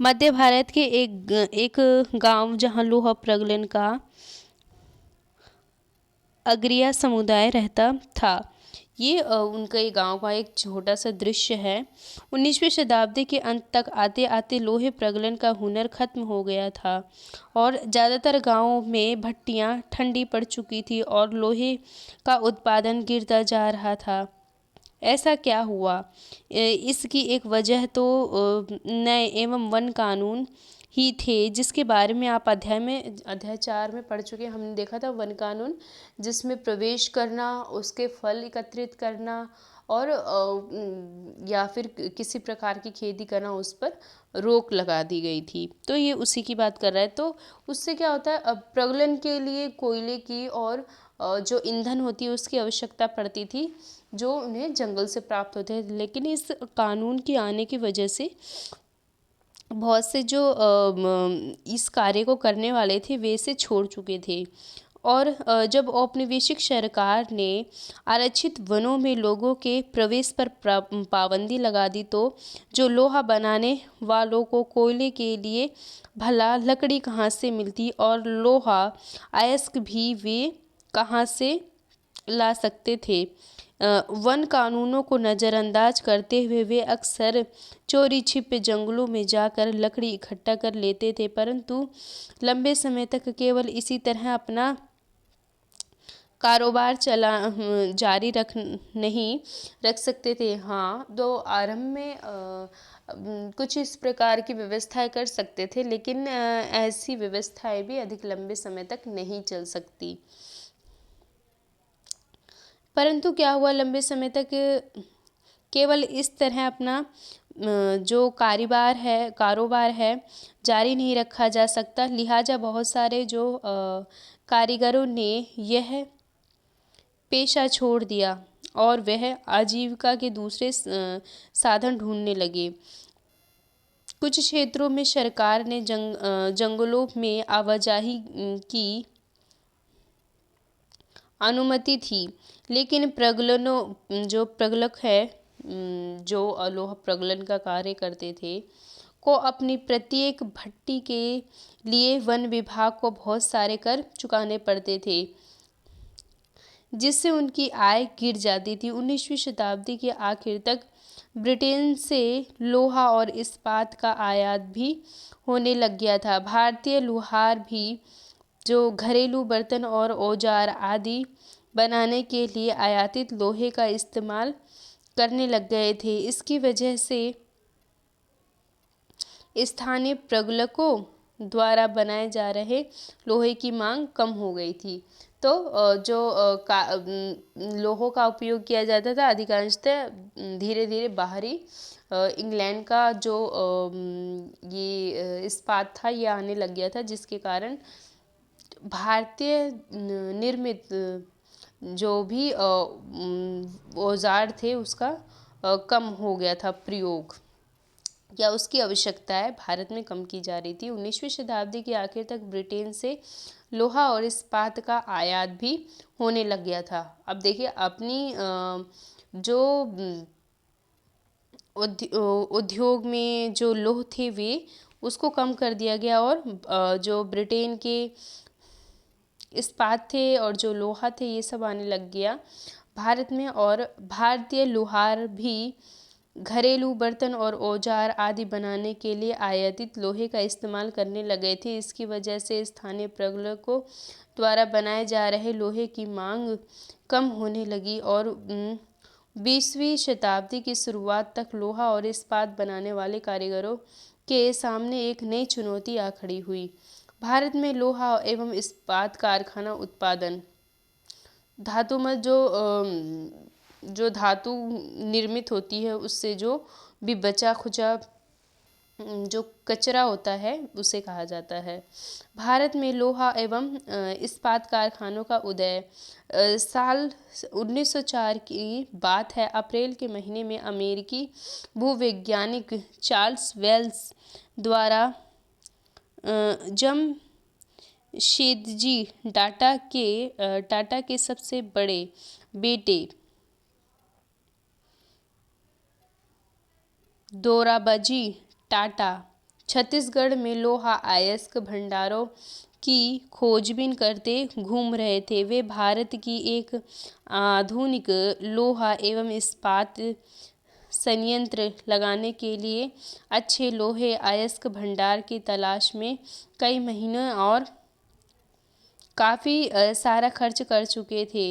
मध्य भारत के एक गांव जहां लोहा प्रगलन का अग्रिया समुदाय रहता था। ये उनका ये गांव का एक छोटा सा दृश्य है। 19वीं शताब्दी के अंत तक आते आते लोहे प्रगलन का हुनर खत्म हो गया था और ज़्यादातर गांवों में भट्टियां ठंडी पड़ चुकी थी और लोहे का उत्पादन गिरता जा रहा था। ऐसा क्या हुआ? इसकी एक वजह तो नए एवं वन कानून ही थे, जिसके बारे में आप अध्याय 4 में पढ़ चुके हैं। हमने देखा था वन कानून, जिसमें प्रवेश करना, उसके फल एकत्रित करना और या फिर किसी प्रकार की खेती करना, उस पर रोक लगा दी गई थी। तो ये उसी की बात कर रहा है। तो उससे क्या होता है, अब प्रगलन के लिए कोयले की और जो ईंधन होती है उसकी आवश्यकता पड़ती थी, जो उन्हें जंगल से प्राप्त होते हैं। लेकिन इस कानून के आने की वजह से बहुत से जो इस कार्य को करने वाले थे वे इसे छोड़ चुके थे। और जब औपनिवेशिक सरकार ने आरक्षित वनों में लोगों के प्रवेश पर पाबंदी लगा दी, तो जो लोहा बनाने वालों को कोयले के लिए भला लकड़ी कहाँ से मिलती और लोहा अयस्क भी वे कहाँ से ला सकते थे। वन कानूनों को नज़रअंदाज करते हुए वे अक्सर चोरी छिपे जंगलों में जाकर लकड़ी इकट्ठा कर लेते थे, परंतु लंबे समय तक केवल इसी तरह अपना कारोबार जारी नहीं रख सकते थे। हाँ, तो आरंभ में कुछ इस प्रकार की व्यवस्थाएं कर सकते थे, लेकिन ऐसी व्यवस्थाएं भी अधिक लंबे समय तक नहीं चल सकती। परंतु क्या हुआ, लंबे समय तक केवल इस तरह अपना जो कारोबार है जारी नहीं रखा जा सकता। लिहाजा बहुत सारे जो कारीगरों ने यह पेशा छोड़ दिया और वह आजीविका के दूसरे साधन ढूंढने लगे। कुछ क्षेत्रों में सरकार ने जंगलों में आवाजाही की अनुमति थी, लेकिन जो प्रगलक है, जो लोहा प्रगलन का कार्य करते थे, को अपनी प्रत्येक भट्टी के लिए वन विभाग को बहुत सारे कर चुकाने पड़ते थे, जिससे उनकी आय गिर जाती थी। 19वीं शताब्दी के आखिर तक ब्रिटेन से लोहा और इस्पात का आयात भी होने लग गया था। भारतीय लोहार भी जो घरेलू बर्तन और औजार आदि बनाने के लिए आयातित लोहे का इस्तेमाल करने लग गए थे। इसकी वजह से स्थानीय प्रगल्भों द्वारा बनाए जा रहे लोहे की मांग कम हो गई थी। तो लोहों का उपयोग किया जाता था अधिकांशतः धीरे धीरे बाहरी इंग्लैंड का जो ये इस्पात था ये आने लग गया था, जिसके कारण भारतीय निर्मित जो भी औजार थे उसका कम हो गया था प्रयोग, या उसकी आवश्यकताएं भारत में कम की जा रही थी। 19वीं शताब्दी के आखिर तक ब्रिटेन से लोहा और इस्पात का आयात भी होने लग गया था। अब देखिए अपनी जो उद्योग में जो लोह थे वे उसको कम कर दिया गया, और जो ब्रिटेन के इस्पात थे और जो लोहा थे ये सब आने लग गया भारत में। और भारतीय लोहार भी घरेलू बर्तन और औजार आदि बनाने के लिए आयातित लोहे का इस्तेमाल करने लगे थे। इसकी वजह से स्थानीय प्रगल्भों द्वारा बनाए जा रहे लोहे की मांग कम होने लगी, और 20वीं शताब्दी की शुरुआत तक लोहा और इस्पात बनाने वाले कारीगरों के सामने एक नई चुनौती आ खड़ी हुई। भारत में लोहा एवं इस्पात कारखाना उत्पादन धातुमय जो धातु निर्मित होती है उससे जो भी बचा खुचा जो कचरा होता है उसे कहा जाता है। भारत में लोहा एवं इस्पात कारखानों का उदय साल 1904 की बात है। अप्रैल के महीने में अमेरिकी भूवैज्ञानिक चार्ल्स वेल्स द्वारा जमशेदजी टाटा के सबसे बड़े बेटे दोराबजी टाटा छत्तीसगढ़ में लोहा अयस्क भंडारों की खोजबीन करते घूम रहे थे। वे भारत की एक आधुनिक लोहा एवं इस्पात संयंत्र लगाने के लिए अच्छे लोहे अयस्क भंडार की तलाश में कई महीनों और काफ़ी सारा खर्च कर चुके थे।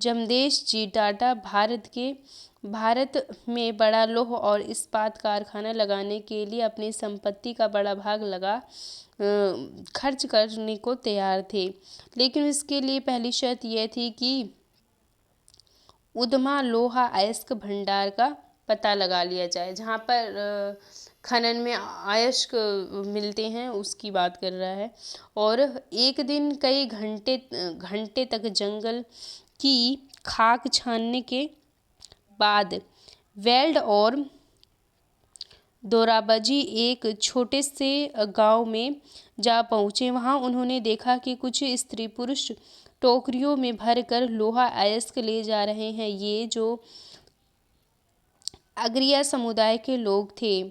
जमशेद जी टाटा भारत में बड़ा लोह और इस्पात कारखाना लगाने के लिए अपनी संपत्ति का बड़ा भाग खर्च करने को तैयार थे, लेकिन इसके लिए पहली शर्त यह थी कि उद्यमा लोहा अयस्क भंडार का पता लगा लिया जाए। जहाँ पर खनन में अयस्क मिलते हैं उसकी बात कर रहा है। और एक दिन कई घंटे तक जंगल की खाक छानने के बाद वेल्ड और दोराबजी एक छोटे से गांव में जा पहुँचे। वहां उन्होंने देखा कि कुछ स्त्री पुरुष टोकरियों में भरकर लोहा अयस्क ले जा रहे हैं। ये जो आर्य समुदाय के लोग थे,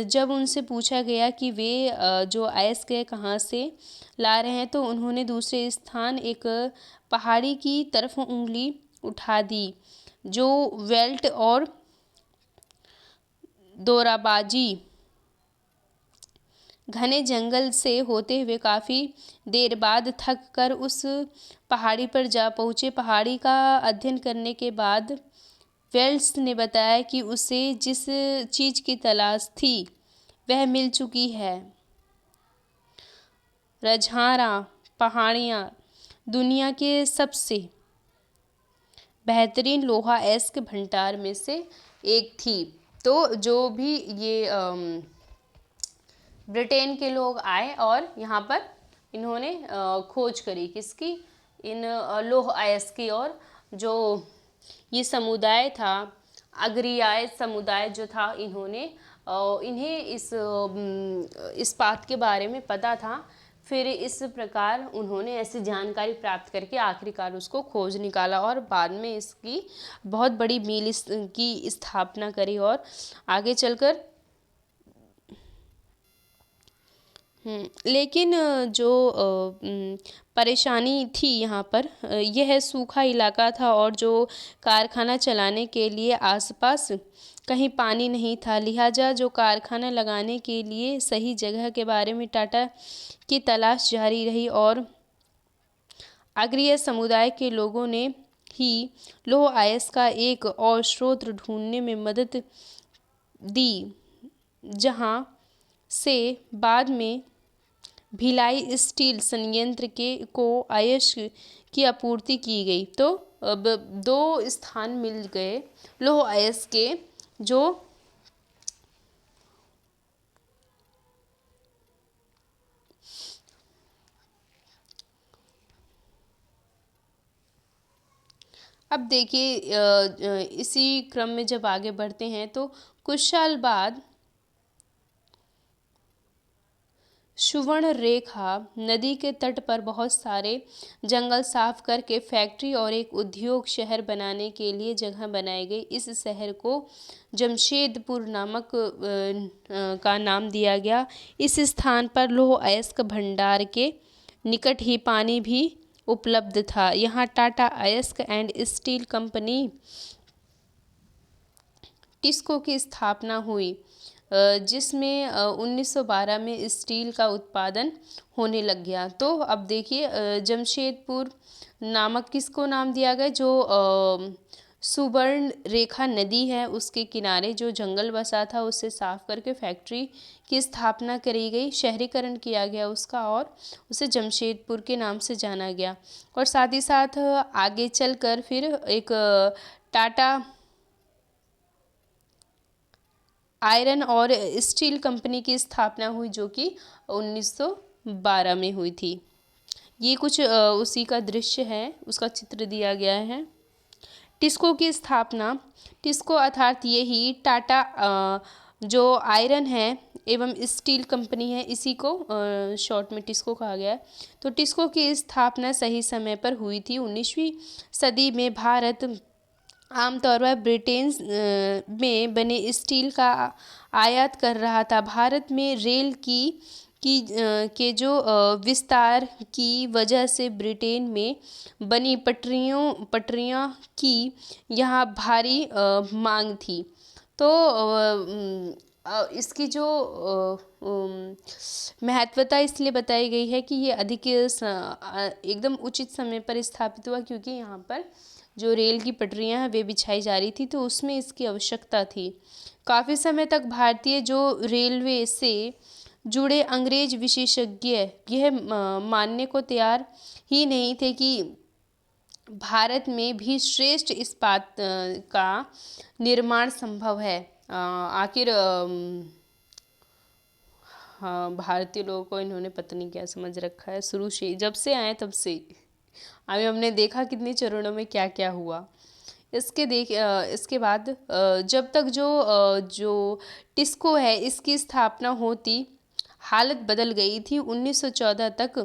जब उनसे पूछा गया कि वे जो अयस्क है कहाँ से ला रहे हैं, तो उन्होंने दूसरे स्थान एक पहाड़ी की तरफ उंगली उठा दी। जो वेल्ट और दोराबजी घने जंगल से होते हुए काफ़ी देर बाद थक कर उस पहाड़ी पर जा पहुँचे। पहाड़ी का अध्ययन करने के बाद वेल्स ने बताया कि उसे जिस चीज़ की तलाश थी वह मिल चुकी है। रजहारा पहाड़ियाँ दुनिया के सबसे बेहतरीन लोहा अयस्क भंडार में से एक थी। तो जो भी ये ब्रिटेन के लोग आए और यहाँ पर इन्होंने खोज करी किसकी, इन लोह अयस्क की। और जो ये समुदाय था, आर्य समुदाय जो था, इन्हें इस इस्पात के बारे में पता था। फिर इस प्रकार उन्होंने ऐसी जानकारी प्राप्त करके आखिरकार उसको खोज निकाला और बाद में इसकी बहुत बड़ी मील की स्थापना करी। और आगे चलकर लेकिन जो परेशानी थी यहाँ पर, यह सूखा इलाका था और जो कारखाना चलाने के लिए आसपास कहीं पानी नहीं था। लिहाजा जो कारखाना लगाने के लिए सही जगह के बारे में टाटा की तलाश जारी रही और आर्य समुदाय के लोगों ने ही लौह अयस्क का एक और स्रोत ढूंढने में मदद दी, जहां से बाद में भिलाई स्टील संयंत्र के को अयस्क की आपूर्ति की गई। तो अब दो स्थान मिल गए लौह अयस्क के, जो अब देखिए इसी क्रम में जब आगे बढ़ते हैं तो कुछ साल बाद सुवर्ण रेखा नदी के तट पर बहुत सारे जंगल साफ करके फैक्ट्री और एक उद्योग शहर बनाने के लिए जगह बनाई गई। इस शहर को जमशेदपुर नामक का नाम दिया गया। इस स्थान पर लौह अयस्क भंडार के निकट ही पानी भी उपलब्ध था। यहाँ टाटा अयस्क एंड स्टील कंपनी टिस्को की स्थापना हुई, जिसमें 1912 में स्टील का उत्पादन होने लग गया। तो अब देखिए जमशेदपुर नामक किसको नाम दिया गया, जो सुवर्ण रेखा नदी है उसके किनारे जो जंगल बसा था उसे साफ करके फैक्ट्री की स्थापना करी गई, शहरीकरण किया गया उसका और उसे जमशेदपुर के नाम से जाना गया। और साथ ही साथ आगे चलकर फिर एक टाटा आयरन और स्टील कंपनी की स्थापना हुई, जो कि 1912 में हुई थी। ये कुछ उसी का दृश्य है, उसका चित्र दिया गया है। टिस्को की स्थापना, टिस्को अर्थात यही टाटा जो आयरन है एवं स्टील कंपनी है, इसी को शॉर्ट में टिस्को कहा गया है। तो टिस्को की स्थापना सही समय पर हुई थी। 19वीं सदी में भारत आमतौर पर ब्रिटेन में बने स्टील का आयात कर रहा था। भारत में रेल के जो विस्तार की वजह से ब्रिटेन में बनी पटरियाँ की यहाँ भारी मांग थी। तो इसकी जो महत्वता इसलिए बताई गई है कि ये अधिक एकदम उचित समय पर स्थापित हुआ, क्योंकि यहाँ पर जो रेल की पटरियाँ हैं वे बिछाई जा रही थी, तो उसमें इसकी आवश्यकता थी। काफ़ी समय तक भारतीय जो रेलवे से जुड़े अंग्रेज विशेषज्ञ यह मानने को तैयार ही नहीं थे कि भारत में भी श्रेष्ठ इस्पात का निर्माण संभव है। आखिर हाँ, भारतीय लोगों को इन्होंने पता नहीं क्या समझ रखा है, शुरू से जब से आए तब से अभी हमने देखा कितने चरणों में क्या क्या हुआ। इसके बाद जब तक जो टिस्को है इसकी स्थापना होती हालत बदल गई थी। 1914 तक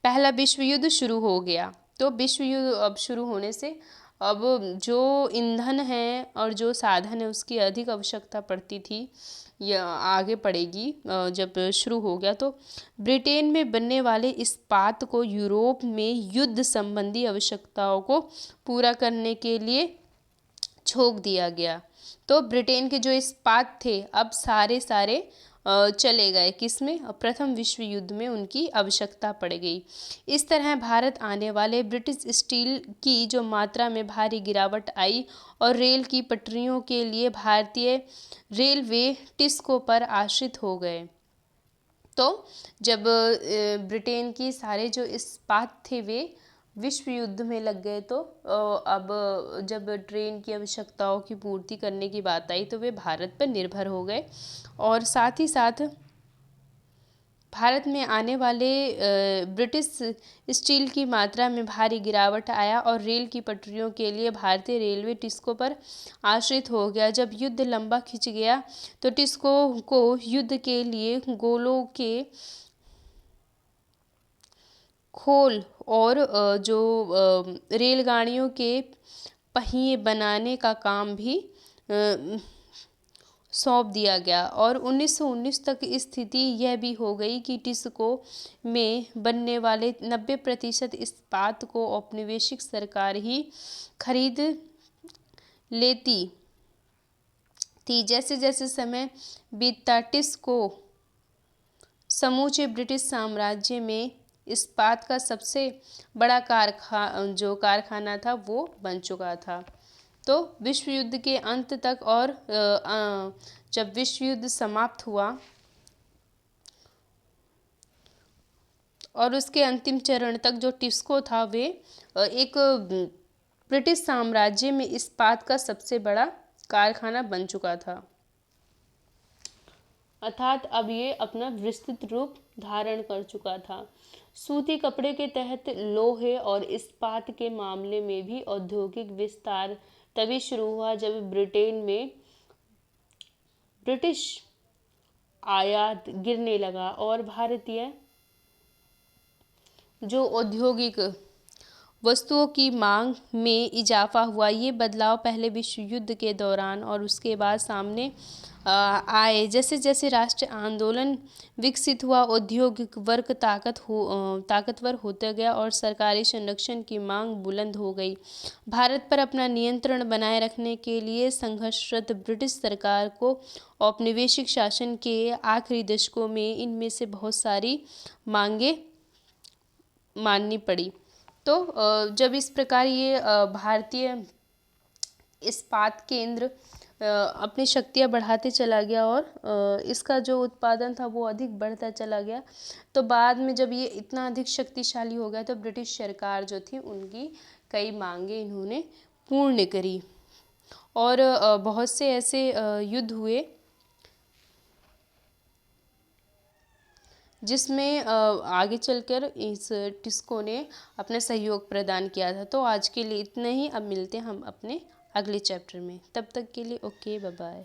पहला विश्व युद्ध शुरू हो गया। तो विश्व युद्ध अब शुरू होने से अब जो ईंधन है और जो साधन है उसकी अधिक आवश्यकता पड़ती थी, या आगे पड़ेगी। जब शुरू हो गया तो ब्रिटेन में बनने वाले इस्पात को यूरोप में युद्ध संबंधी आवश्यकताओं को पूरा करने के लिए छोड़ दिया गया। तो ब्रिटेन के जो इस्पात थे अब सारे चले गए किसमें, प्रथम विश्व युद्ध में उनकी आवश्यकता पड़ गई। इस तरह भारत आने वाले ब्रिटिश स्टील की जो मात्रा में भारी गिरावट आई और रेल की पटरियों के लिए भारतीय रेलवे टिस्को पर आश्रित हो गए। तो जब ब्रिटेन की सारे जो इस्पात थे वे विश्व युद्ध में लग गए, तो अब जब ट्रेन की आवश्यकताओं की पूर्ति करने की बात आई तो वे भारत पर निर्भर हो गए। और साथ ही साथ भारत में आने वाले ब्रिटिश स्टील की मात्रा में भारी गिरावट आया और रेल की पटरियों के लिए भारतीय रेलवे टिस्को पर आश्रित हो गया। जब युद्ध लंबा खिंच गया तो टिस्को को युद्ध के लिए गोलों के खोल और जो रेलगाड़ियों के पहिए बनाने का काम भी सौंप दिया गया। और 1919 तक स्थिति यह भी हो गई कि टिस्को में बनने वाले 90% इस्पात को औपनिवेशिक सरकार ही खरीद लेती थी। जैसे जैसे समय बीतता टिस्को समूचे ब्रिटिश साम्राज्य में इस्पात का सबसे बड़ा कारखाना था वो बन चुका था। तो विश्व युद्ध के अंत तक और जब विश्व युद्ध समाप्त हुआ और उसके अंतिम चरण तक जो टिस्को था वे एक ब्रिटिश साम्राज्य में इस्पात का सबसे बड़ा कारखाना बन चुका था। अर्थात अब ये अपना विस्तृत रूप धारण कर चुका था। सूती कपड़े के तहत लोहे और इस्पात के मामले में भी औद्योगिक विस्तार तभी शुरू हुआ जब ब्रिटेन में ब्रिटिश आयात गिरने लगा और भारतीय जो औद्योगिक वस्तुओं की मांग में इजाफा हुआ। ये बदलाव पहले विश्व युद्ध के दौरान और उसके बाद सामने आए। जैसे जैसे राष्ट्रीय आंदोलन विकसित हुआ, औद्योगिक वर्ग ताकतवर होता गया और सरकारी संरक्षण की मांग बुलंद हो गई। भारत पर अपना नियंत्रण बनाए रखने के लिए संघर्षरत ब्रिटिश सरकार को औपनिवेशिक शासन के आखिरी दशकों में इनमें से बहुत सारी मांगें माननी पड़ी। तो जब इस प्रकार ये भारतीय इस्पात केंद्र अपनी शक्तियाँ बढ़ाते चला गया और इसका जो उत्पादन था वो अधिक बढ़ता चला गया, तो बाद में जब ये इतना अधिक शक्तिशाली हो गया तो ब्रिटिश सरकार जो थी उनकी कई मांगें इन्होंने पूर्ण करी और बहुत से ऐसे युद्ध हुए जिसमें आगे चलकर इस टिस्को ने अपना सहयोग प्रदान किया था। तो आज के लिए इतना ही। अब मिलते हैं हम अपने अगले चैप्टर में। तब तक के लिए ओके, बाय बाय।